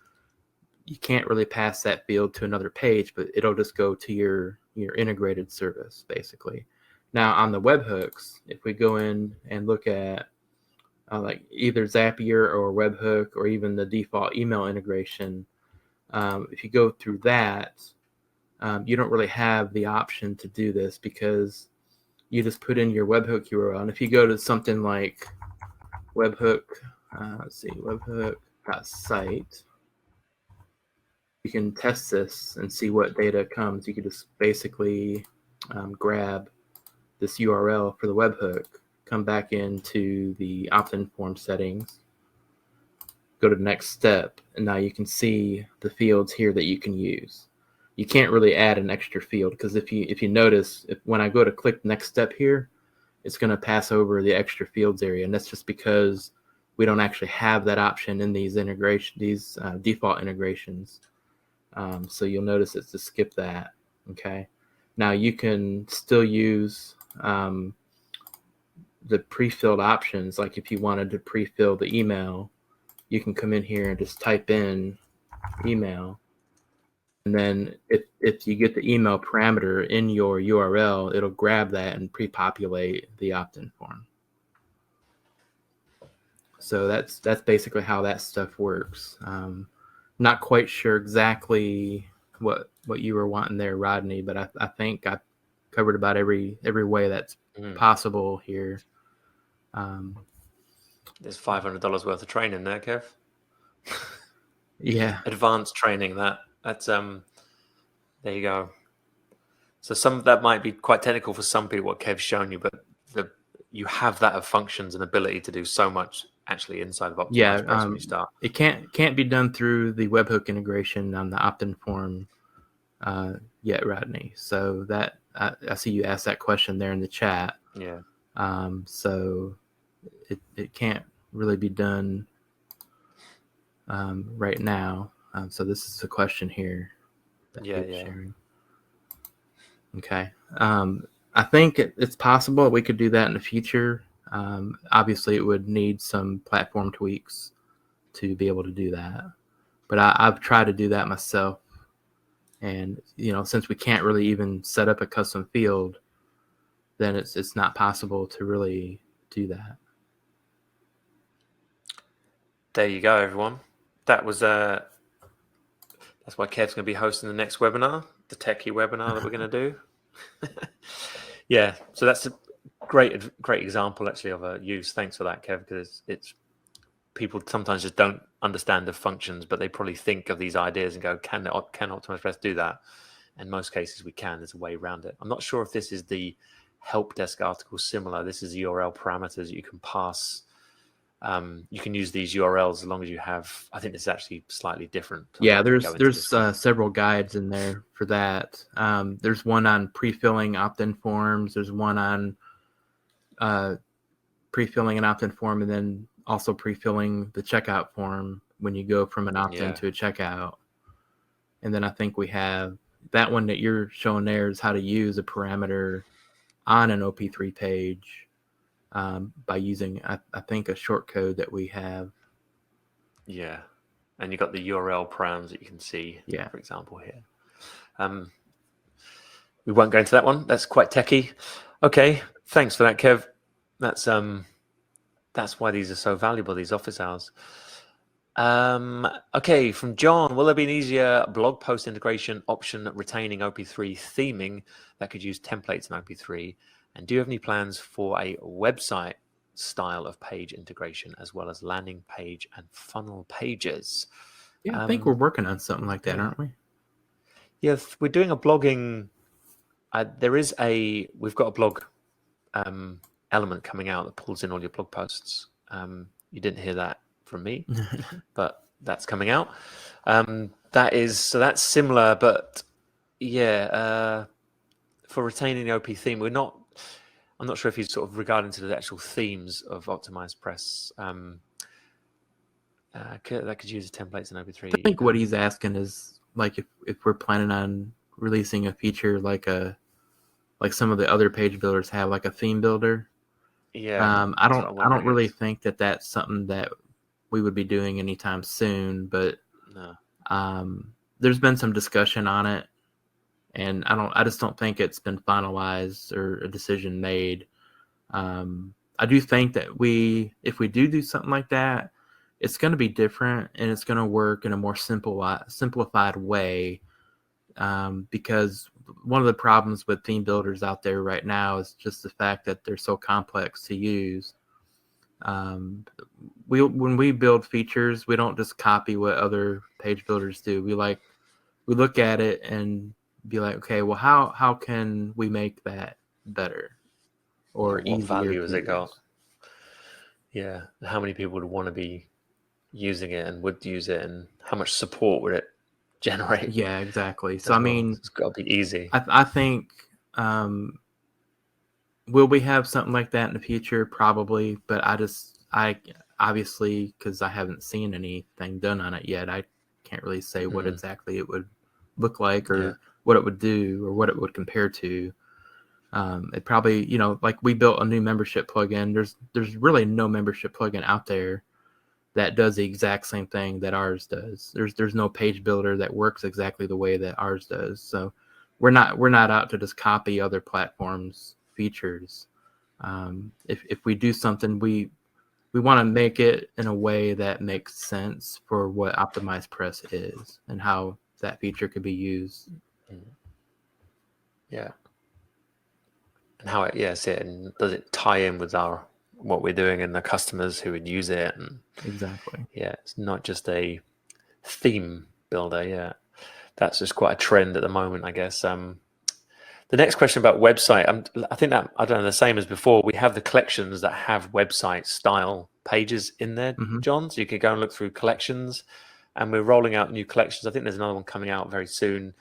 Speaker 2: you can't really pass that field to another page, but it'll just go to your integrated service, basically. Now on the webhooks, if we go in and look at like either Zapier or webhook or even the default email integration, if you go through that, you don't really have the option to do this because you just put in your webhook URL. And if you go to something like webhook, let's see, webhook.site, you can test this and see what data comes. You can just basically grab this URL for the webhook, come back into the opt-in form settings, go to the next step, and now you can see the fields here that you can use. You can't really add an extra field because if you notice, when I go to click next step here, it's going to pass over the extra fields area, and that's just because we don't actually have that option in these default integrations. So you'll notice it's to skip that. Okay. Now you can still use the pre-filled options. Like if you wanted to pre-fill the email, you can come in here and just type in email. And then if you get the email parameter in your URL, it'll grab that and pre-populate the opt-in form. So that's basically how that stuff works. Not quite sure exactly what you were wanting there, Rodney, but I think I covered about every way that's possible here.
Speaker 1: There's $500 worth of training there, Kev.
Speaker 2: Yeah.
Speaker 1: Advanced training. That's there you go. So some of that might be quite technical for some people, what Kev's shown you, but you have that of functions and ability to do so much actually inside of OptimizePress when you start.
Speaker 2: It can't be done through the webhook integration on the opt-in form yet, Rodney. So that I see you asked that question there in the chat.
Speaker 1: Yeah.
Speaker 2: So it can't really be done right now. So this is a question here.
Speaker 1: Yeah.
Speaker 2: Sharing. Okay. I think it's possible we could do that in the future. Obviously, it would need some platform tweaks to be able to do that. But I've tried to do that myself. And, since we can't really even set up a custom field, then it's not possible to really do that.
Speaker 1: There you go, everyone. That was that's why Kev's going to be hosting the next webinar, the techie webinar that we're going to do. Yeah, so that's a great example actually of a use. Thanks for that, Kev, because it's people sometimes just don't understand the functions, but they probably think of these ideas and go, can OptimizePress do that? In most cases, we can. There's a way around it. I'm not sure if this is the help desk article similar. This is the URL parameters you can pass. You can use these URLs as long as you have. I think this is actually slightly different.
Speaker 2: Yeah, there's several guides in there for that. There's one on pre-filling opt-in forms. There's one on pre-filling an opt-in form and then also pre-filling the checkout form when you go from an opt-in to a checkout. And then I think we have that one that you're showing there is how to use a parameter on an OP3 page by using, I think, a short code that we have.
Speaker 1: Yeah. And you've got the URL params that you can see, for example, here. We won't go into that one. That's quite techie. Okay. Thanks for that, Kev. That's why these are so valuable, these office hours. Okay, from John, will there be an easier blog post integration option retaining OP3 theming that could use templates in OP3? And do you have any plans for a website style of page integration as well as landing page and funnel pages?
Speaker 2: Yeah, I think we're working on something like that, aren't we?
Speaker 1: Yeah, we're doing a blogging. We've got a blog element coming out that pulls in all your blog posts. You didn't hear that from me, but that's coming out. That's similar, but for retaining the OP theme, I'm not sure if he's sort of regarding to the actual themes of OptimizePress. That could use the templates in OP3.
Speaker 2: I think what he's asking is like if we're planning on releasing a feature like some of the other page builders have, like a theme builder.
Speaker 1: Yeah.
Speaker 2: I don't really think that that's something that we would be doing anytime soon, but
Speaker 1: no.
Speaker 2: There's been some discussion on it, and I just don't think it's been finalized or a decision made. I do think that if we do something like that, it's going to be different and it's going to work in a more simplified way. Because one of the problems with theme builders out there right now is just the fact that they're so complex to use. When we build features, we don't just copy what other page builders do. We look at it and be like, okay, well, how can we make that better or
Speaker 1: what
Speaker 2: easier
Speaker 1: value
Speaker 2: to
Speaker 1: has it
Speaker 2: use?
Speaker 1: got? Yeah, how many people would want to be using it and would use it, and how much support would it generate?
Speaker 2: Yeah, exactly. So I mean,
Speaker 1: it's got to be easy.
Speaker 2: I think will we have something like that in the future? Probably, but I obviously, because I haven't seen anything done on it yet, I can't really say what exactly it would look like or what it would do or what it would compare to. It probably, like we built a new membership plugin. There's really no membership plugin out there that does the exact same thing that ours does. There's no page builder that works exactly the way that ours does. So we're not out to just copy other platforms' features. If we do something, we want to make it in a way that makes sense for what OptimizePress is and how that feature could be used.
Speaker 1: Yeah. And how it and does it tie in with what we're doing and the customers who would use it? And
Speaker 2: exactly.
Speaker 1: Yeah, it's not just a theme builder. Yeah, that's just quite a trend at the moment, I guess. The next question about website, I think that I don't know the same as before. We have the collections that have website style pages in there, John. So you can go and look through collections, and we're rolling out new collections. I think there's another one coming out very soon,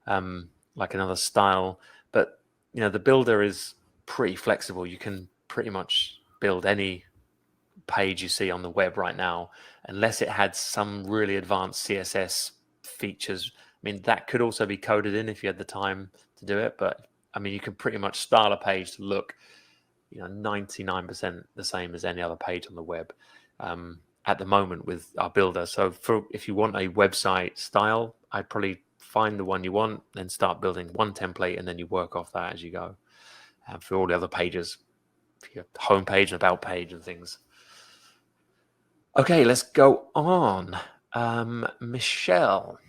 Speaker 1: like another style. But the builder is pretty flexible. You can pretty much build any page you see on the web right now, unless it had some really advanced CSS features. I mean, that could also be coded in if you had the time to do it, but I mean, you can pretty much style a page to look 99% the same as any other page on the web at the moment with our builder. So if you want a website style, I'd probably find the one you want, then start building one template, and then you work off that as you go. For all the other pages, your home page and about page and things. Okay, let's go on. Michelle,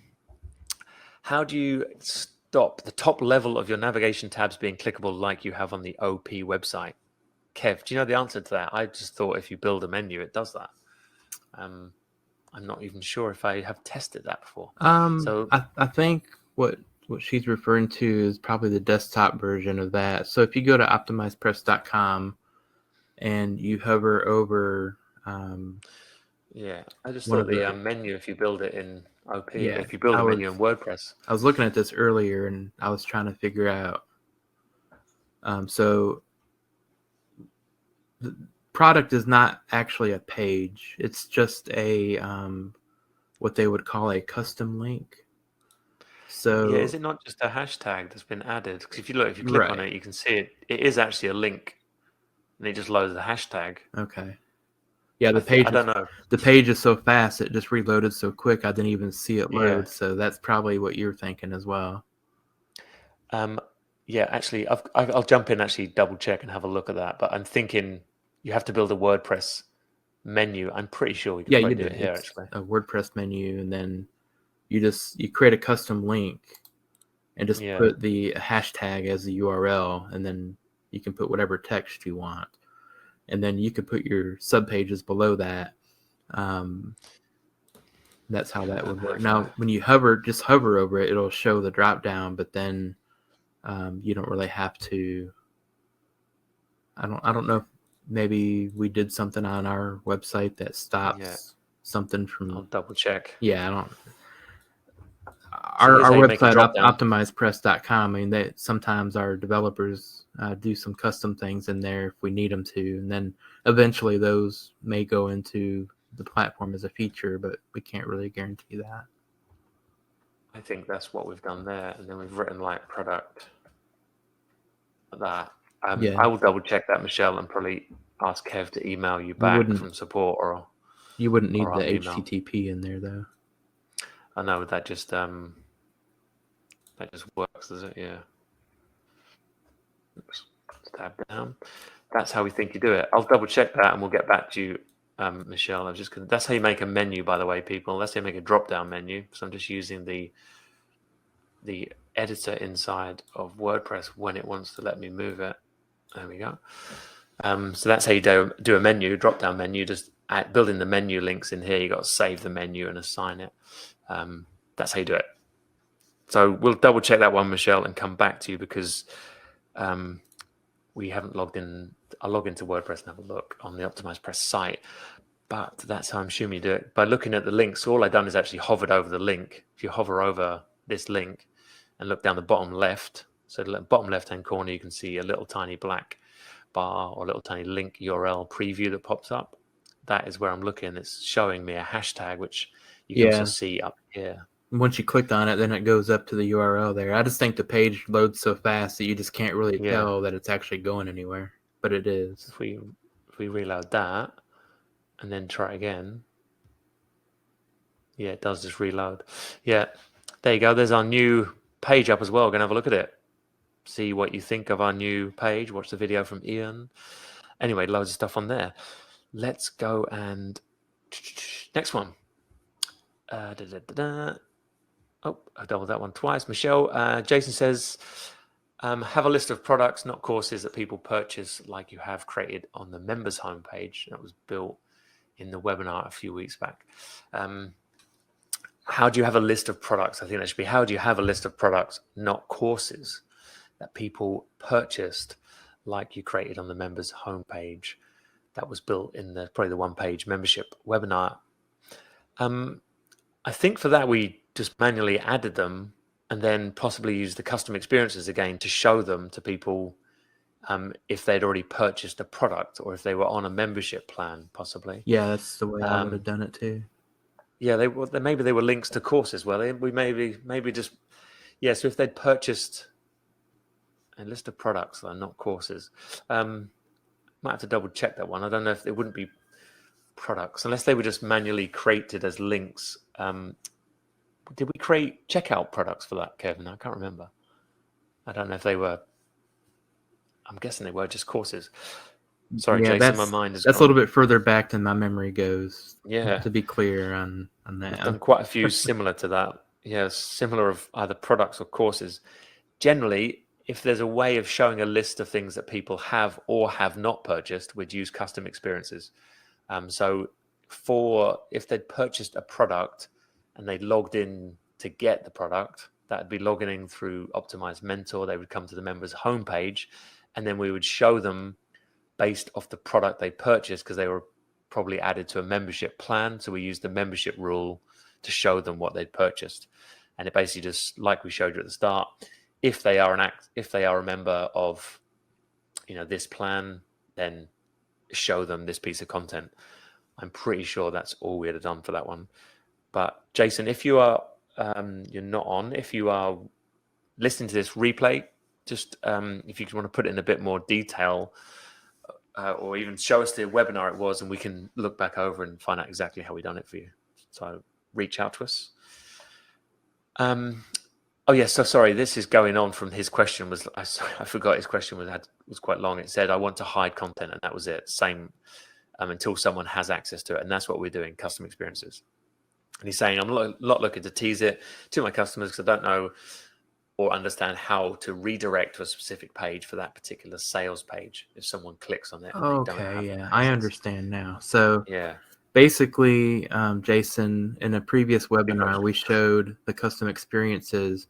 Speaker 1: how do you stop the top level of your navigation tabs being clickable like you have on the OP website? Kev, do you know the answer to that? I just thought if you build a menu, it does that. I'm not even sure if I have tested that before. So
Speaker 2: I think what she's referring to is probably the desktop version of that. So if you go to OptimizePress.com and you hover over
Speaker 1: I just thought the menu, if you build it in OP, if you build a menu in WordPress.
Speaker 2: I was looking at this earlier and I was trying to figure out. So the product is not actually a page. It's just a what they would call a custom link. So
Speaker 1: is it not just a hashtag that's been added? Because if you click on it, you can see it. It is actually a link, and it just loads the hashtag.
Speaker 2: Okay. Yeah, the page.
Speaker 1: I don't know.
Speaker 2: The page is so fast; it just reloaded so quick. I didn't even see it load. Yeah. So that's probably what you're thinking as well.
Speaker 1: Actually, I'll jump in, actually double check and have a look at that. But I'm thinking you have to build a WordPress menu. I'm pretty sure we can do it here.
Speaker 2: It's
Speaker 1: actually,
Speaker 2: a WordPress menu, and then you create a custom link and just put the hashtag as the URL, and then you can put whatever text you want, and then you can put your subpages below that. That's how that would work. Now, when you just hover over it, it'll show the drop down, but then you don't really have to. I don't know if maybe we did something on our website that stops something from.
Speaker 1: I'll double check.
Speaker 2: Yeah, I don't. Our website, OptimizePress.com, I mean, sometimes our developers do some custom things in there if we need them to, and then eventually those may go into the platform as a feature, but we can't really guarantee that.
Speaker 1: I think that's what we've done there, and then we've written like product that. I will double check that, Michelle, and probably ask Kev to email you back from support, or
Speaker 2: you wouldn't need the HTTP in there though.
Speaker 1: I know that just That just works, does it? Yeah. Oops. Tab down. That's how we think you do it. I'll double check that and we'll get back to you, Michelle. That's how you make a menu, by the way, people. That's how you make a drop-down menu. So I'm just using the editor inside of WordPress when it wants to let me move it. There we go. So that's how you do a menu, drop-down menu. Just building the menu links in here. You got to save the menu and assign it. That's how you do it. So we'll double check that one, Michelle, and come back to you because we haven't logged in. I'll log into WordPress and have a look on the OptimizePress site. But that's how I'm assuming you do it. By looking at the links, all I've done is actually hovered over the link. If you hover over this link and look down the bottom left, so the bottom left-hand corner, you can see a little tiny black bar or a little tiny link URL preview that pops up. That is where I'm looking. It's showing me a hashtag, which you can also see up here.
Speaker 2: Once you clicked on it, then it goes up to the URL there. I just think the page loads so fast that you just can't really tell that it's actually going anywhere, but it is.
Speaker 1: If we reload that and then try again, yeah, it does just reload. Yeah, there you go. There's our new page up as well. We're going to have a look at it. See what you think of our new page. Watch the video from Ian. Anyway, loads of stuff on there. Let's go and next one. Oh, I doubled that one twice. Michelle, Jason says, have a list of products, not courses, that people purchase like you have created on the members homepage. That was built in the webinar a few weeks back. How do you have a list of products? I think that should be, how do you have a list of products, not courses, that people purchased like you created on the members homepage? That was built in probably the one-page membership webinar. I think for that, we just manually added them and then possibly use the custom experiences again to show them to people if they'd already purchased a product or if they were on a membership plan, possibly.
Speaker 2: Yeah, that's the way I would have done it too.
Speaker 1: Yeah, maybe they were links to courses. Well, we maybe just, yeah, so if they'd purchased a list of products that are not courses, might have to double check that one. I don't know if it wouldn't be products unless they were just manually created as links. Did we create checkout products for that, Kevin? I can't remember. I don't know if they were. I'm guessing they were just courses. Sorry, Jason, my mind is.
Speaker 2: That's a little bit further back than my memory goes.
Speaker 1: Yeah.
Speaker 2: To be clear on that.
Speaker 1: I've done quite a few similar to that. Yeah, similar of either products or courses. Generally, if there's a way of showing a list of things that people have or have not purchased, we'd use custom experiences. So if they'd purchased a product and they logged in to get the product, that'd be logging in through OptimizeMentor. They would come to the members homepage, and then we would show them based off the product they purchased because they were probably added to a membership plan. So we used the membership rule to show them what they'd purchased, and it basically just, like we showed you at the start, if they are a member of, this plan, then show them this piece of content. I'm pretty sure that's all we had done for that one. But Jason, if you are you're not on, if you are listening to this replay, just if you want to put it in a bit more detail, or even show us the webinar it was, and we can look back over and find out exactly how we done it for you. So reach out to us. Oh yes, so sorry. This is going on from his question. I forgot his question was quite long. It said, "I want to hide content," and that was it. Same until someone has access to it, and that's what we're doing. Custom experiences. And he's saying, I'm not looking to tease it to my customers because I don't know or understand how to redirect to a specific page for that particular sales page if someone clicks on it. And they don't have access.
Speaker 2: I understand now. So
Speaker 1: yeah,
Speaker 2: basically, Jason, in a previous webinar, we showed the custom experiences,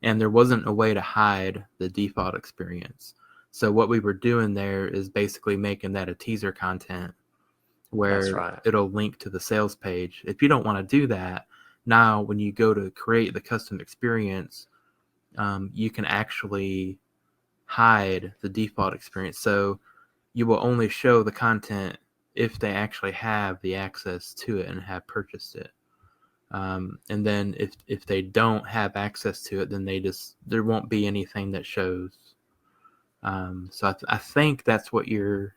Speaker 2: and there wasn't a way to hide the default experience. So what we were doing there is basically making that a teaser content where it'll link to the sales page. If you don't want to do that, now when you go to create the custom experience, you can actually hide the default experience. So you will only show the content if they actually have the access to it and have purchased it. And then if they don't have access to it, then there won't be anything that shows. So I think that's what you're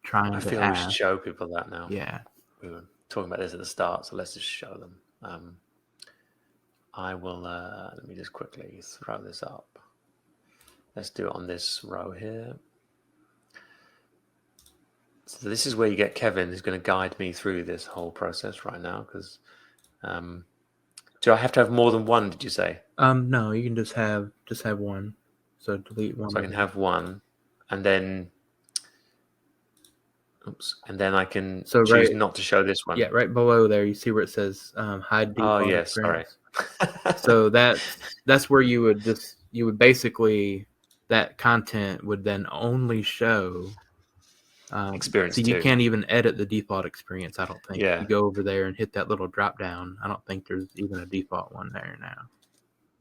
Speaker 2: trying to ask.
Speaker 1: I feel we should show people that now.
Speaker 2: Yeah.
Speaker 1: We were talking about this at the start, so let's just show them. I will, let me just quickly throw this up. Let's do it on this row here. So this is where you get Kevin, who's going to guide me through this whole process right now. Because do I have to have more than one? Did you say?
Speaker 2: No, you can just have one. So delete one.
Speaker 1: So I can have one, and then, oops, and then I can choose not to show this one.
Speaker 2: Yeah, right below there, you see where it says hide default experience.
Speaker 1: Sorry.
Speaker 2: So that's where you would basically, that content would then only show
Speaker 1: experience.
Speaker 2: So you
Speaker 1: 2.
Speaker 2: can't even edit the default experience, I don't think.
Speaker 1: Yeah.
Speaker 2: If you go over there and hit that little drop down, I don't think there's even a default one there now.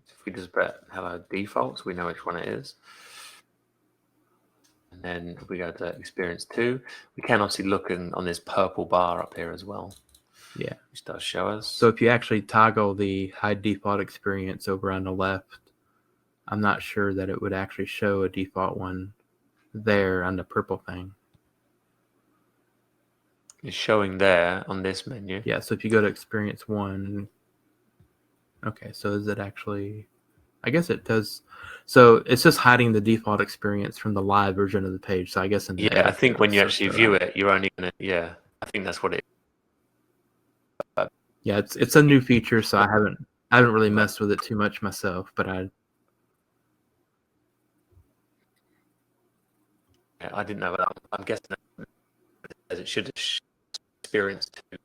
Speaker 1: If we just put hello defaults, we know which one it is. And then if we go to experience 2, we can obviously look on this purple bar up here as well.
Speaker 2: Yeah.
Speaker 1: Which does show us.
Speaker 2: So if you actually toggle the hide default experience over on the left, I'm not sure that it would actually show a default one there on the purple thing.
Speaker 1: It's showing there on this menu.
Speaker 2: Yeah, so if you go to experience 1, okay, so is it actually, I guess it does. So it's just hiding the default experience from the live version of the page. So I guess in the
Speaker 1: I think when you actually view it, you're only gonna, I think that's what it is.
Speaker 2: Yeah, it's a new feature, so I haven't really messed with it too much myself, but I
Speaker 1: didn't know that. I'm guessing as it should experience 2.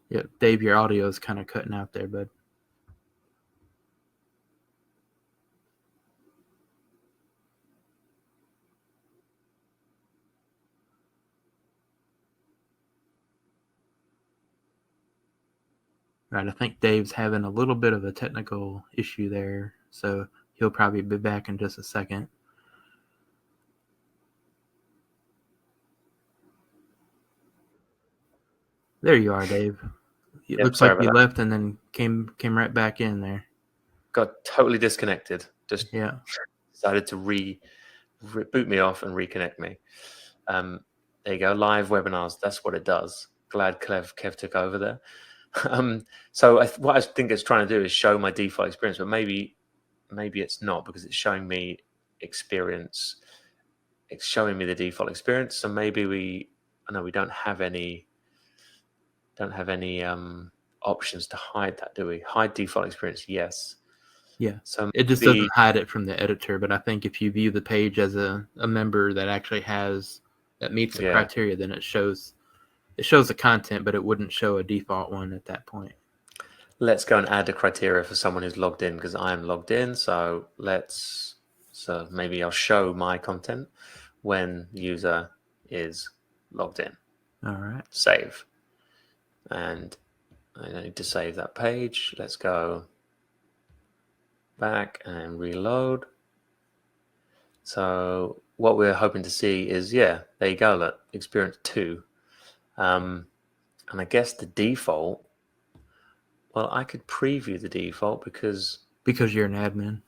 Speaker 2: Yeah, Dave, your audio is kind of cutting out there, bud. Right, I think Dave's having a little bit of a technical issue there, so he'll probably be back in just a second. There you are, Dave. It looks like you left and then came right back in there.
Speaker 1: Got totally disconnected. Just decided to boot me off and reconnect me. There you go, live webinars. That's what it does. Glad Kev took over there. So what I think it's trying to do is show my default experience, but maybe it's not, because it's showing me experience. It's showing me the default experience. So maybe we don't have any options to hide that, do we? Hide default experience, yes.
Speaker 2: Yeah. So it just doesn't hide it from the editor, but I think if you view the page as a member that actually that meets the criteria, then it shows the content, but it wouldn't show a default one at that point.
Speaker 1: Let's go and add a criteria for someone who's logged in, because I am logged in. So maybe I'll show my content when the user is logged in.
Speaker 2: All right.
Speaker 1: Save. And I need to save that page. Let's go back and reload. So what we're hoping to see is, there you go, look, experience 2. And I guess the default, well, I could preview the default because
Speaker 2: you're an admin.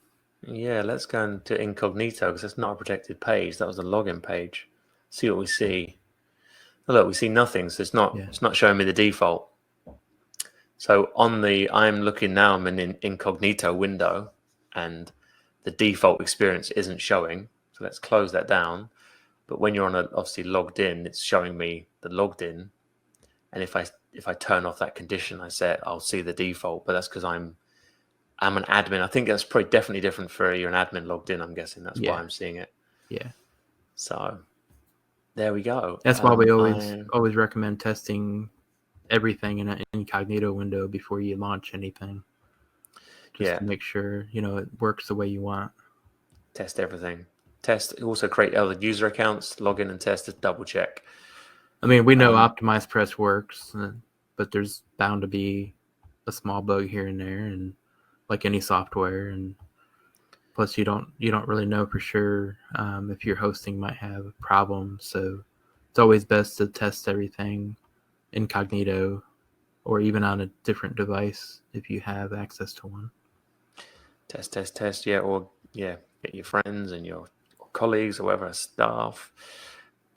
Speaker 1: Yeah, let's go into incognito, because it's not a protected page. That was the login page. See what we see. Oh, look, we see nothing, so it's not showing me the default. So I'm looking now, I'm in an incognito window, and the default experience isn't showing. So let's close that down. But when you're obviously logged in, it's showing me the logged in. And if I turn off that condition I set, I'll see the default. But that's because I'm an admin. I think that's probably definitely different for you're an admin logged in. I'm guessing that's why I'm seeing it.
Speaker 2: Yeah.
Speaker 1: So there we go.
Speaker 2: That's why we always recommend testing everything in an incognito window before you launch anything. Just to make sure it works the way you want.
Speaker 1: Test everything. Also create other user accounts, log in and test to double check.
Speaker 2: I mean, we know OptimizePress works, but there's bound to be a small bug here and there, and like any software, and plus you don't really know for sure if your hosting might have problems. So it's always best to test everything incognito, or even on a different device if you have access to one.
Speaker 1: Test, get your friends and your colleagues or whatever, staff.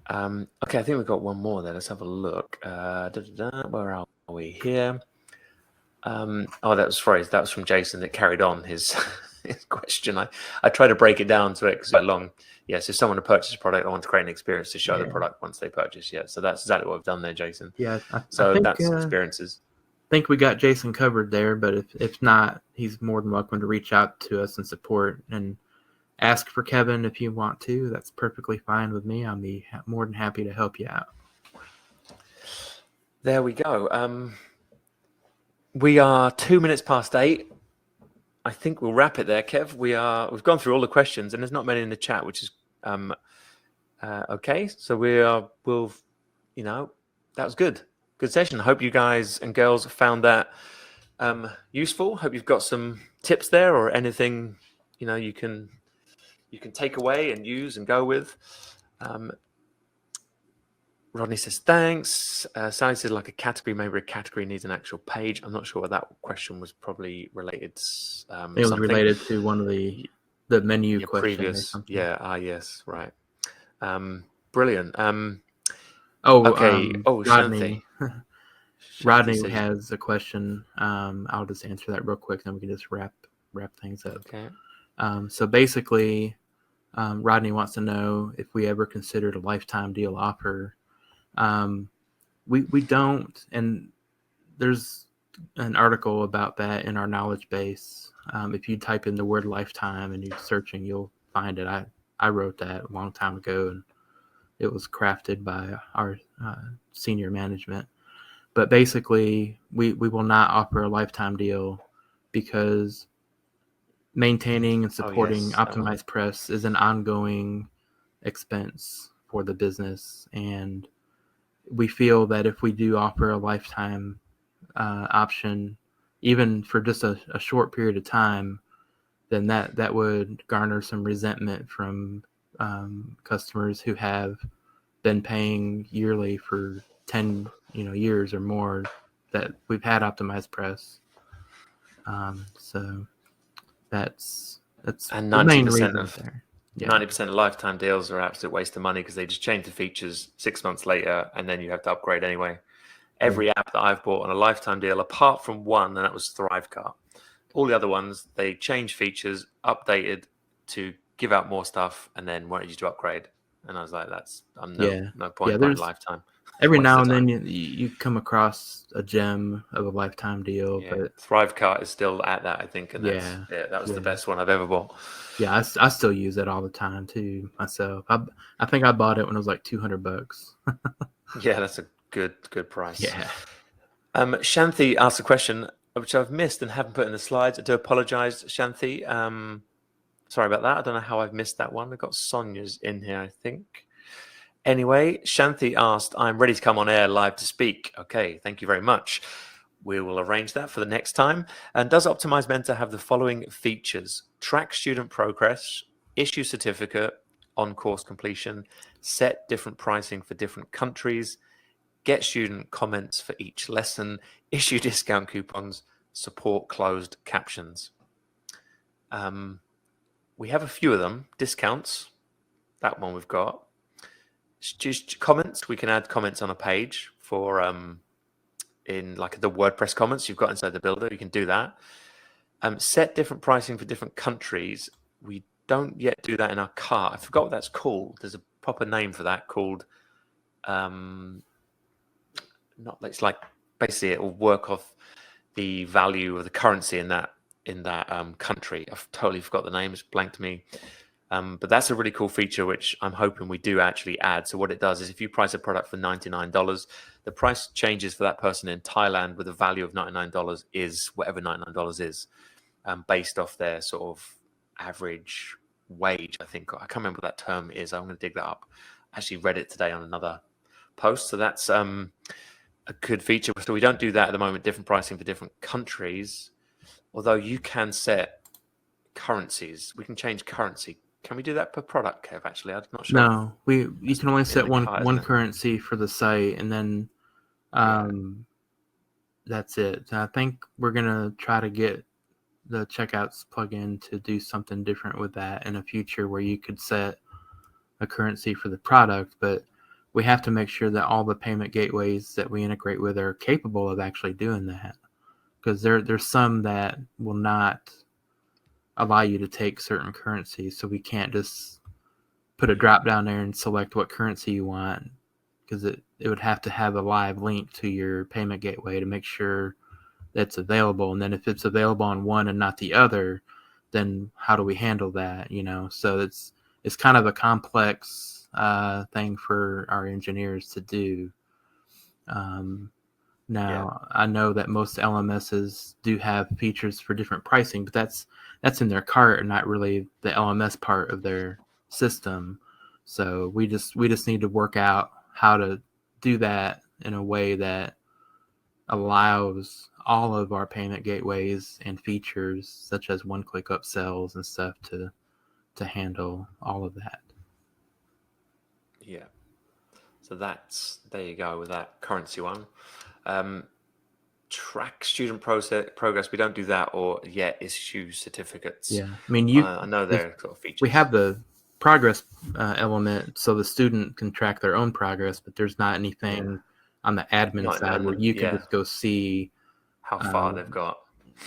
Speaker 1: Okay, I think we've got one more there. Let's have a look. Where are we here? That was from Jason that carried on his his question. I try to break it down to it because it's quite long. Yeah, so someone to purchase a product, I want to create an experience to show the product once they purchase. Yeah, so that's exactly what we've done there, Jason.
Speaker 2: Yeah, I
Speaker 1: So
Speaker 2: think
Speaker 1: that's experiences.
Speaker 2: think we got Jason covered there, but if not, he's more than welcome to reach out to us and support and ask for Kevin if you want to. That's perfectly fine with me. I'll be more than happy to help you out.
Speaker 1: There we go. We are 2 minutes past 8. I think we'll wrap it there, Kev. We've gone through all the questions, and there's not many in the chat, which is okay. So that was good session. I hope you guys and girls found that useful. Hope you've got some tips there or anything you can take away and use and go with. Rodney says thanks. Sally says like a category, maybe a category needs an actual page. I'm not sure what that question was probably related.
Speaker 2: It was related to one of the menu questions
Speaker 1: previous.
Speaker 2: or something.
Speaker 1: Yeah. Yes. Right. Brilliant.
Speaker 2: Okay.
Speaker 1: Rodney.
Speaker 2: Rodney has a question. I'll just answer that real quick, then we can just wrap things up.
Speaker 1: Okay.
Speaker 2: So basically, Rodney wants to know if we ever considered a lifetime deal offer. We don't, and there's an article about that in our knowledge base. If you type in the word lifetime and you're searching, you'll find it. I wrote that a long time ago, and it was crafted by our senior management. But basically, we will not offer a lifetime deal because maintaining and supporting OptimizePress is an ongoing expense for the business, and we feel that if we do offer a lifetime option, even for just a short period of time, then that would garner some resentment from customers who have been paying yearly for 10 years or more that we've had OptimizePress. So that's
Speaker 1: and
Speaker 2: the main
Speaker 1: 90%
Speaker 2: reason
Speaker 1: of
Speaker 2: there.
Speaker 1: 90% of lifetime deals are absolute waste of money because they just change the features 6 months later, and then you have to upgrade anyway. Every app that I've bought on a lifetime deal, apart from one, and that was Thrivecart, all the other ones, they change features, updated to give out more stuff, and then wanted you to upgrade. And I was like, no point buying lifetime.
Speaker 2: Every now and then you come across a gem of a lifetime deal, but
Speaker 1: Thrivecart is still at that, I think, and that was the best one I've ever bought.
Speaker 2: Yeah, I still use it all the time too myself. I think I bought it when it was like $200.
Speaker 1: Yeah, that's a good price.
Speaker 2: Yeah.
Speaker 1: Shanthi asked a question which I've missed and haven't put in the slides. I do apologize, Shanthi. Sorry about that. I don't know how I've missed that one. I've got Sonia's in here, I think. Anyway, Shanthi asked, I'm ready to come on air live to speak. Okay, thank you very much. We will arrange that for the next time. And does OptimizeMentor have the following features? Track student progress, issue certificate on course completion, set different pricing for different countries, get student comments for each lesson, issue discount coupons, support closed captions. We have a few of them. Discounts, that one we've got. Just comments, we can add comments on a page for in like the WordPress comments you've got inside the builder. You can do that. Set different pricing for different countries. We don't yet do that in our cart. I forgot what that's called. There's a proper name for that called it's like basically it will work off the value of the currency in that country. I've totally forgot the name. It's blanked me. But that's a really cool feature, which I'm hoping we do actually add. So what it does is if you price a product for $99, the price changes for that person in Thailand with a value of $99 is whatever $99 is, based off their sort of average wage, I think. I can't remember what that term is. I'm going to dig that up. I actually read it today on another post. So that's a good feature. So we don't do that at the moment, different pricing for different countries, although you can set currencies. We can change currency. Can we do that per product, Kev? Actually, I'm not sure.
Speaker 2: No, you can only set one currency for the site, and then that's it. I think we're gonna try to get the checkouts plugin to do something different with that in the future, where you could set a currency for the product, but we have to make sure that all the payment gateways that we integrate with are capable of actually doing that, because there's some that will not allow you to take certain currencies, so we can't just put a drop down there and select what currency you want, because it would have to have a live link to your payment gateway to make sure that's available. And then if it's available on one and not the other, then how do we handle that? So it's kind of a complex thing for our engineers to do. Now, I know that most LMSs do have features for different pricing, but that's in their cart and not really the LMS part of their system. So we just need to work out how to do that in a way that allows all of our payment gateways and features, such as one-click upsells and stuff, to handle all of that.
Speaker 1: Yeah. So there you go with that currency one. Track student progress. We don't do that, or yet issue certificates.
Speaker 2: Yeah, I mean,
Speaker 1: I know they're sort of features.
Speaker 2: We have the progress element, so the student can track their own progress, but there's not anything on the admin side where you can just go see
Speaker 1: how far they've got.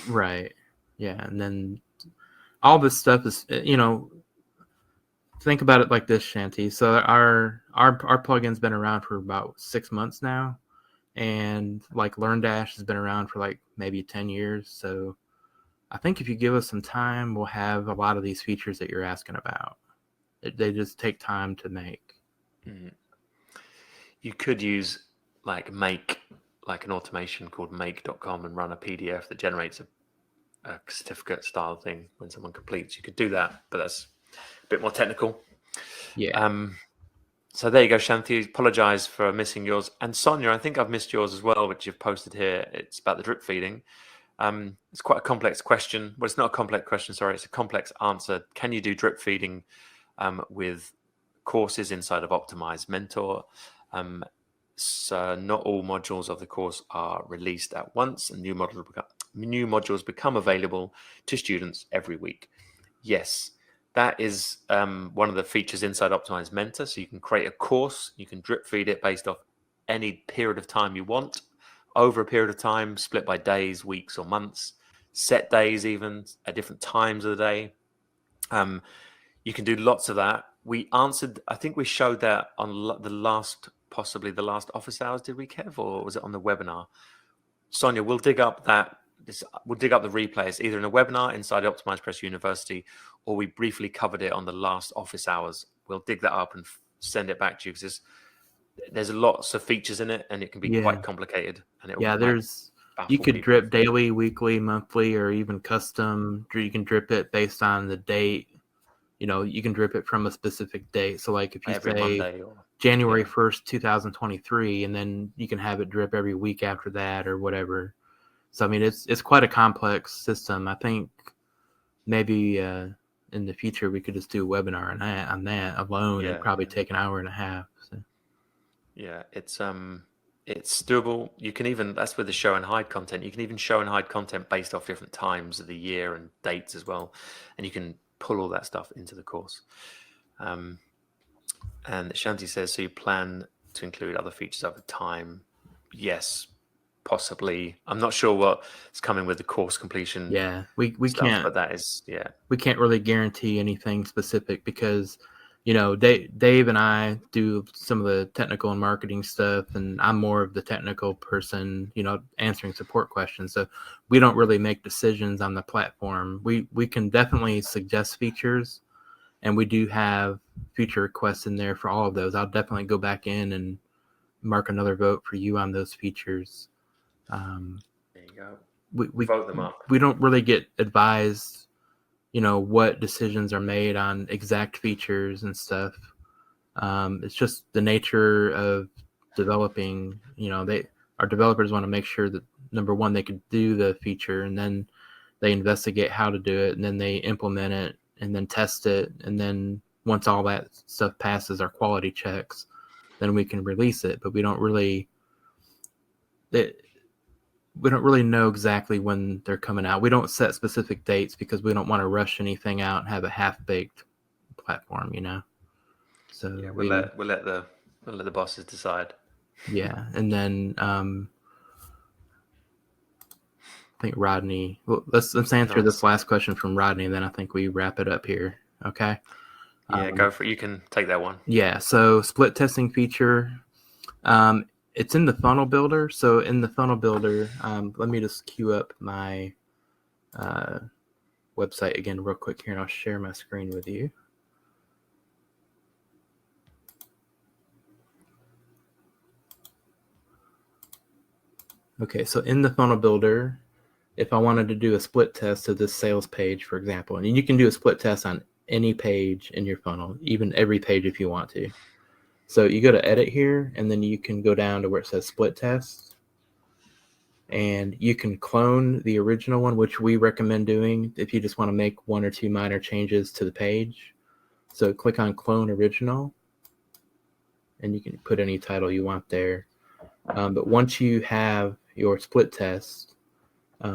Speaker 2: Right. Yeah, and then all this stuff is, think about it like this, Shanti. So our plugin's been around for about 6 months now, and like LearnDash has been around for like maybe 10 years. So I think if you give us some time, we'll have a lot of these features that you're asking about. They just take time to make.
Speaker 1: Mm-hmm. You could use Make, like an automation called make.com, and run a PDF that generates a certificate style thing when someone completes. You could do that, but that's a bit more technical.
Speaker 2: Yeah.
Speaker 1: So there you go, Shanti. Apologize for missing yours. And Sonia, I think I've missed yours as well, which you've posted here. It's about the drip feeding. It's quite a complex question. Well, it's not a complex question, sorry. It's a complex answer. Can you do drip feeding with courses inside of OptimizeMentor? So not all modules of the course are released at once, and new modules become available to students every week. Yes, that is one of the features inside OptimizeMentor. So you can create a course, you can drip feed it based off any period of time you want, over a period of time, split by days, weeks, or months, set days even at different times of the day. You can do lots of that. I think we showed that on possibly the last office hours, did we, Kev, or was it on the webinar? Sonia, we'll dig up we'll dig up the replays either in a webinar inside OptimizePress University, or we briefly covered it on the last office hours. We'll dig that up and send it back to you, because there's lots of features in it, and it can be quite complicated. And
Speaker 2: you could drip daily, weekly, monthly, or even custom. You can drip it based on the date. You can drip it from a specific date. So like if you say Monday January 1st, 2023, and then you can have it drip every week after that or whatever. So, I mean, it's quite a complex system. I think maybe in the future we could just do a webinar on that alone. It'd probably take an hour and a half. So.
Speaker 1: Yeah, it's doable. You can even, that's with the show and hide content. You can even show and hide content based off different times of the year and dates as well. And you can pull all that stuff into the course. And Shanti says, so you plan to include other features over time? Yes, possibly. I'm not sure what's coming with the course completion.
Speaker 2: Yeah, we
Speaker 1: stuff,
Speaker 2: can't.
Speaker 1: But that is,
Speaker 2: we can't really guarantee anything specific, because Dave and I do some of the technical and marketing stuff, and I'm more of the technical person, answering support questions. So we don't really make decisions on the platform. We can definitely suggest features, and we do have feature requests in there for all of those. I'll definitely go back in and mark another vote for you on those features.
Speaker 1: There you go.
Speaker 2: We
Speaker 1: vote them up.
Speaker 2: We don't really get advised what decisions are made on exact features and stuff. It's just the nature of developing. Our developers want to make sure that, number one, they can do the feature, and then they investigate how to do it, and then they implement it, and then test it, and then once all that stuff passes our quality checks, then we can release it. But we don't really know exactly when they're coming out. We don't set specific dates because we don't want to rush anything out and have a half-baked platform, So
Speaker 1: we'll let I'll let the bosses decide.
Speaker 2: Yeah, and then I think Rodney. Well, let's answer this last question from Rodney, and then I think we wrap it up here. Okay.
Speaker 1: Yeah, go for it. You can take that one.
Speaker 2: Yeah. So split testing feature. It's in the funnel builder. So in the funnel builder, let me just queue up my website again real quick here, and I'll share my screen with you. Okay, so in the funnel builder, if I wanted to do a split test of this sales page, for example, and you can do a split test on any page in your funnel, even every page if you want to. So you go to edit here, and then you can go down to where it says split test, and you can clone the original one, which we recommend doing if you just want to make 1 or 2 minor changes to the page. So click on clone original, and you can put any title you want there. But once you have your split test,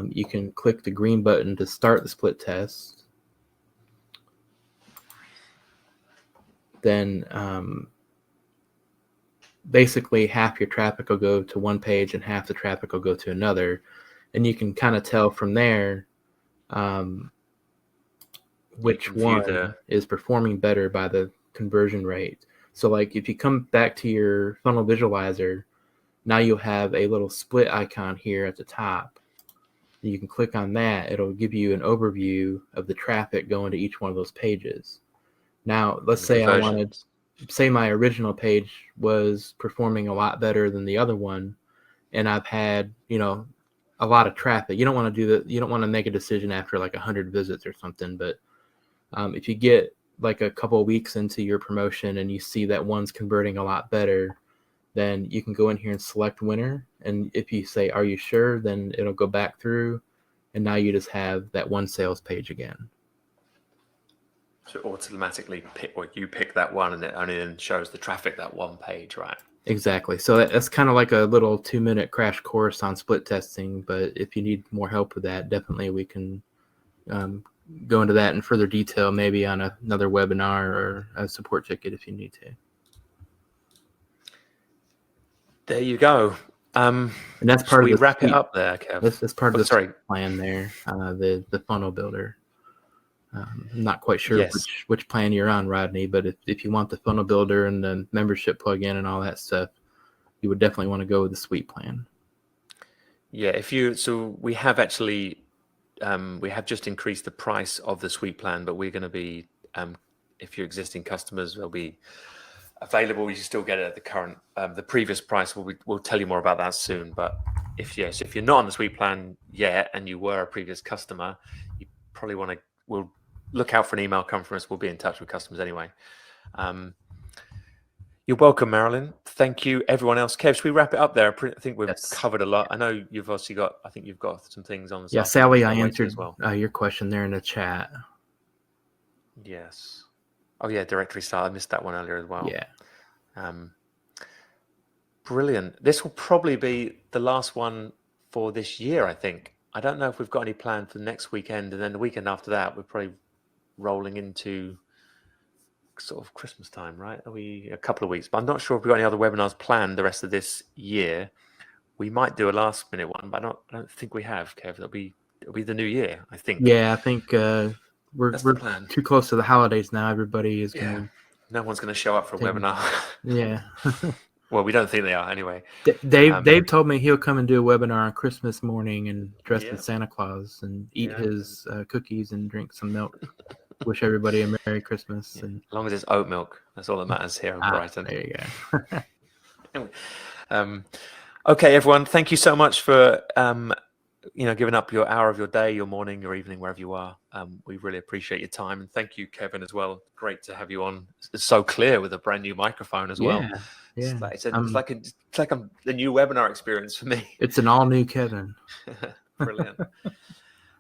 Speaker 2: you can click the green button to start the split test. Then basically half your traffic will go to one page and half the traffic will go to another. And you can kind of tell from there which one is performing better by the conversion rate. So like if you come back to your funnel visualizer, now you'll have a little split icon here at the top. You can click on that. It'll give you an overview of the traffic going to each one of those pages. Now, let's say I wanted, say my original page was performing a lot better than the other one, and I've had, you know, a lot of traffic. You don't want to do that. You don't want to make a decision after like 100 visits or something. But if you get like a couple of weeks into your promotion and you see that one's converting a lot better, then you can go in here and select winner. And if you say, are you sure? Then it'll go back through. And now you just have that one sales page again.
Speaker 1: So automatically pick, or you pick that one, and it only then shows the traffic that one page, right?
Speaker 2: Exactly. So that's kind of like a little 2-minute crash course on split testing. But if you need more help with that, definitely we can go into that in further detail, maybe on another webinar or a support ticket if you need to.
Speaker 1: There you go.
Speaker 2: And that's part of the
Speaker 1: wrap it up there, Kev.
Speaker 2: That's part of the plan there, the funnel builder. I'm not quite sure which plan you're on, Rodney, but if you want the funnel builder and the membership plugin and all that stuff, you would definitely want to go with the suite plan.
Speaker 1: Yeah, so we have actually we have just increased the price of the suite plan, but we're going to be if you're existing customers, they'll be available. You still get it at the current the previous price. We'll tell you more about that soon. But if you're not on the suite plan yet and you were a previous customer, you probably want to. We'll look out for an email come from us. We'll be in touch with customers anyway. You're welcome, Marilyn. Thank you, everyone else. Kev, should we wrap it up there? I think we've covered a lot. I know you've obviously got. I think you've got some things on the side.
Speaker 2: Yeah, Sally, I answered as well. Your question there in the chat.
Speaker 1: Yes. Oh yeah, directory style. I missed that one earlier as well.
Speaker 2: Yeah.
Speaker 1: Brilliant. This will probably be the last one for this year, I think. I don't know if we've got any plan for the next weekend, and then the weekend after that, we're probably rolling into sort of Christmas time, right? Are we a couple of weeks? But I'm not sure if we've got any other webinars planned the rest of this year. We might do a last minute one, but I don't think we have, Kev. It'll be the new year, I think.
Speaker 2: Yeah, I think we're too close to the holidays now. Everybody is going to.
Speaker 1: No one's going to show up for a webinar.
Speaker 2: Yeah.
Speaker 1: Well, we don't think they are anyway.
Speaker 2: Dave told me he'll come and do a webinar on Christmas morning and dress as Santa Claus and eat his cookies and drink some milk. Wish everybody a Merry Christmas. And
Speaker 1: as long as it's oat milk, that's all that matters here in Brighton.
Speaker 2: There you
Speaker 1: go. Okay, everyone. Thank you so much for giving up your hour of your day, your morning, your evening, wherever you are. We really appreciate your time, and thank you, Kevin, as well. Great to have you on. It's so clear with a brand new microphone as well.
Speaker 2: Yeah,
Speaker 1: it's like the new webinar experience for me.
Speaker 2: It's an all new Kevin.
Speaker 1: Brilliant.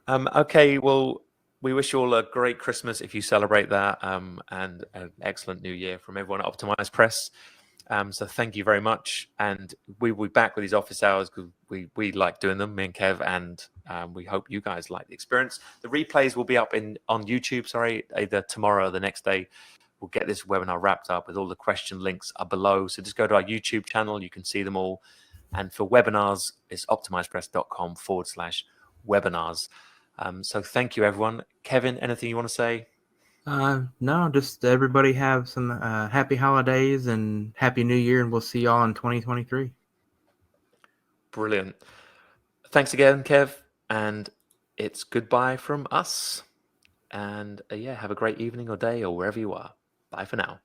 Speaker 1: Okay, well, we wish you all a great Christmas if you celebrate that, and an excellent New Year from everyone at OptimizePress. So thank you very much, and we will be back with these office hours because we like doing them, me and Kev, and we hope you guys like the experience. The replays will be up on YouTube, either tomorrow or the next day. we'll get this webinar wrapped up with all the question links are below. So just go to our YouTube channel. You can see them all. And for webinars, it's optimizepress.com/webinars. So thank you, everyone. Kevin, anything you want to say?
Speaker 2: No, just everybody have some happy holidays and happy new year, and we'll see y'all in 2023.
Speaker 1: Brilliant. Thanks again, Kev. And it's goodbye from us. And yeah, have a great evening or day or wherever you are. Bye for now.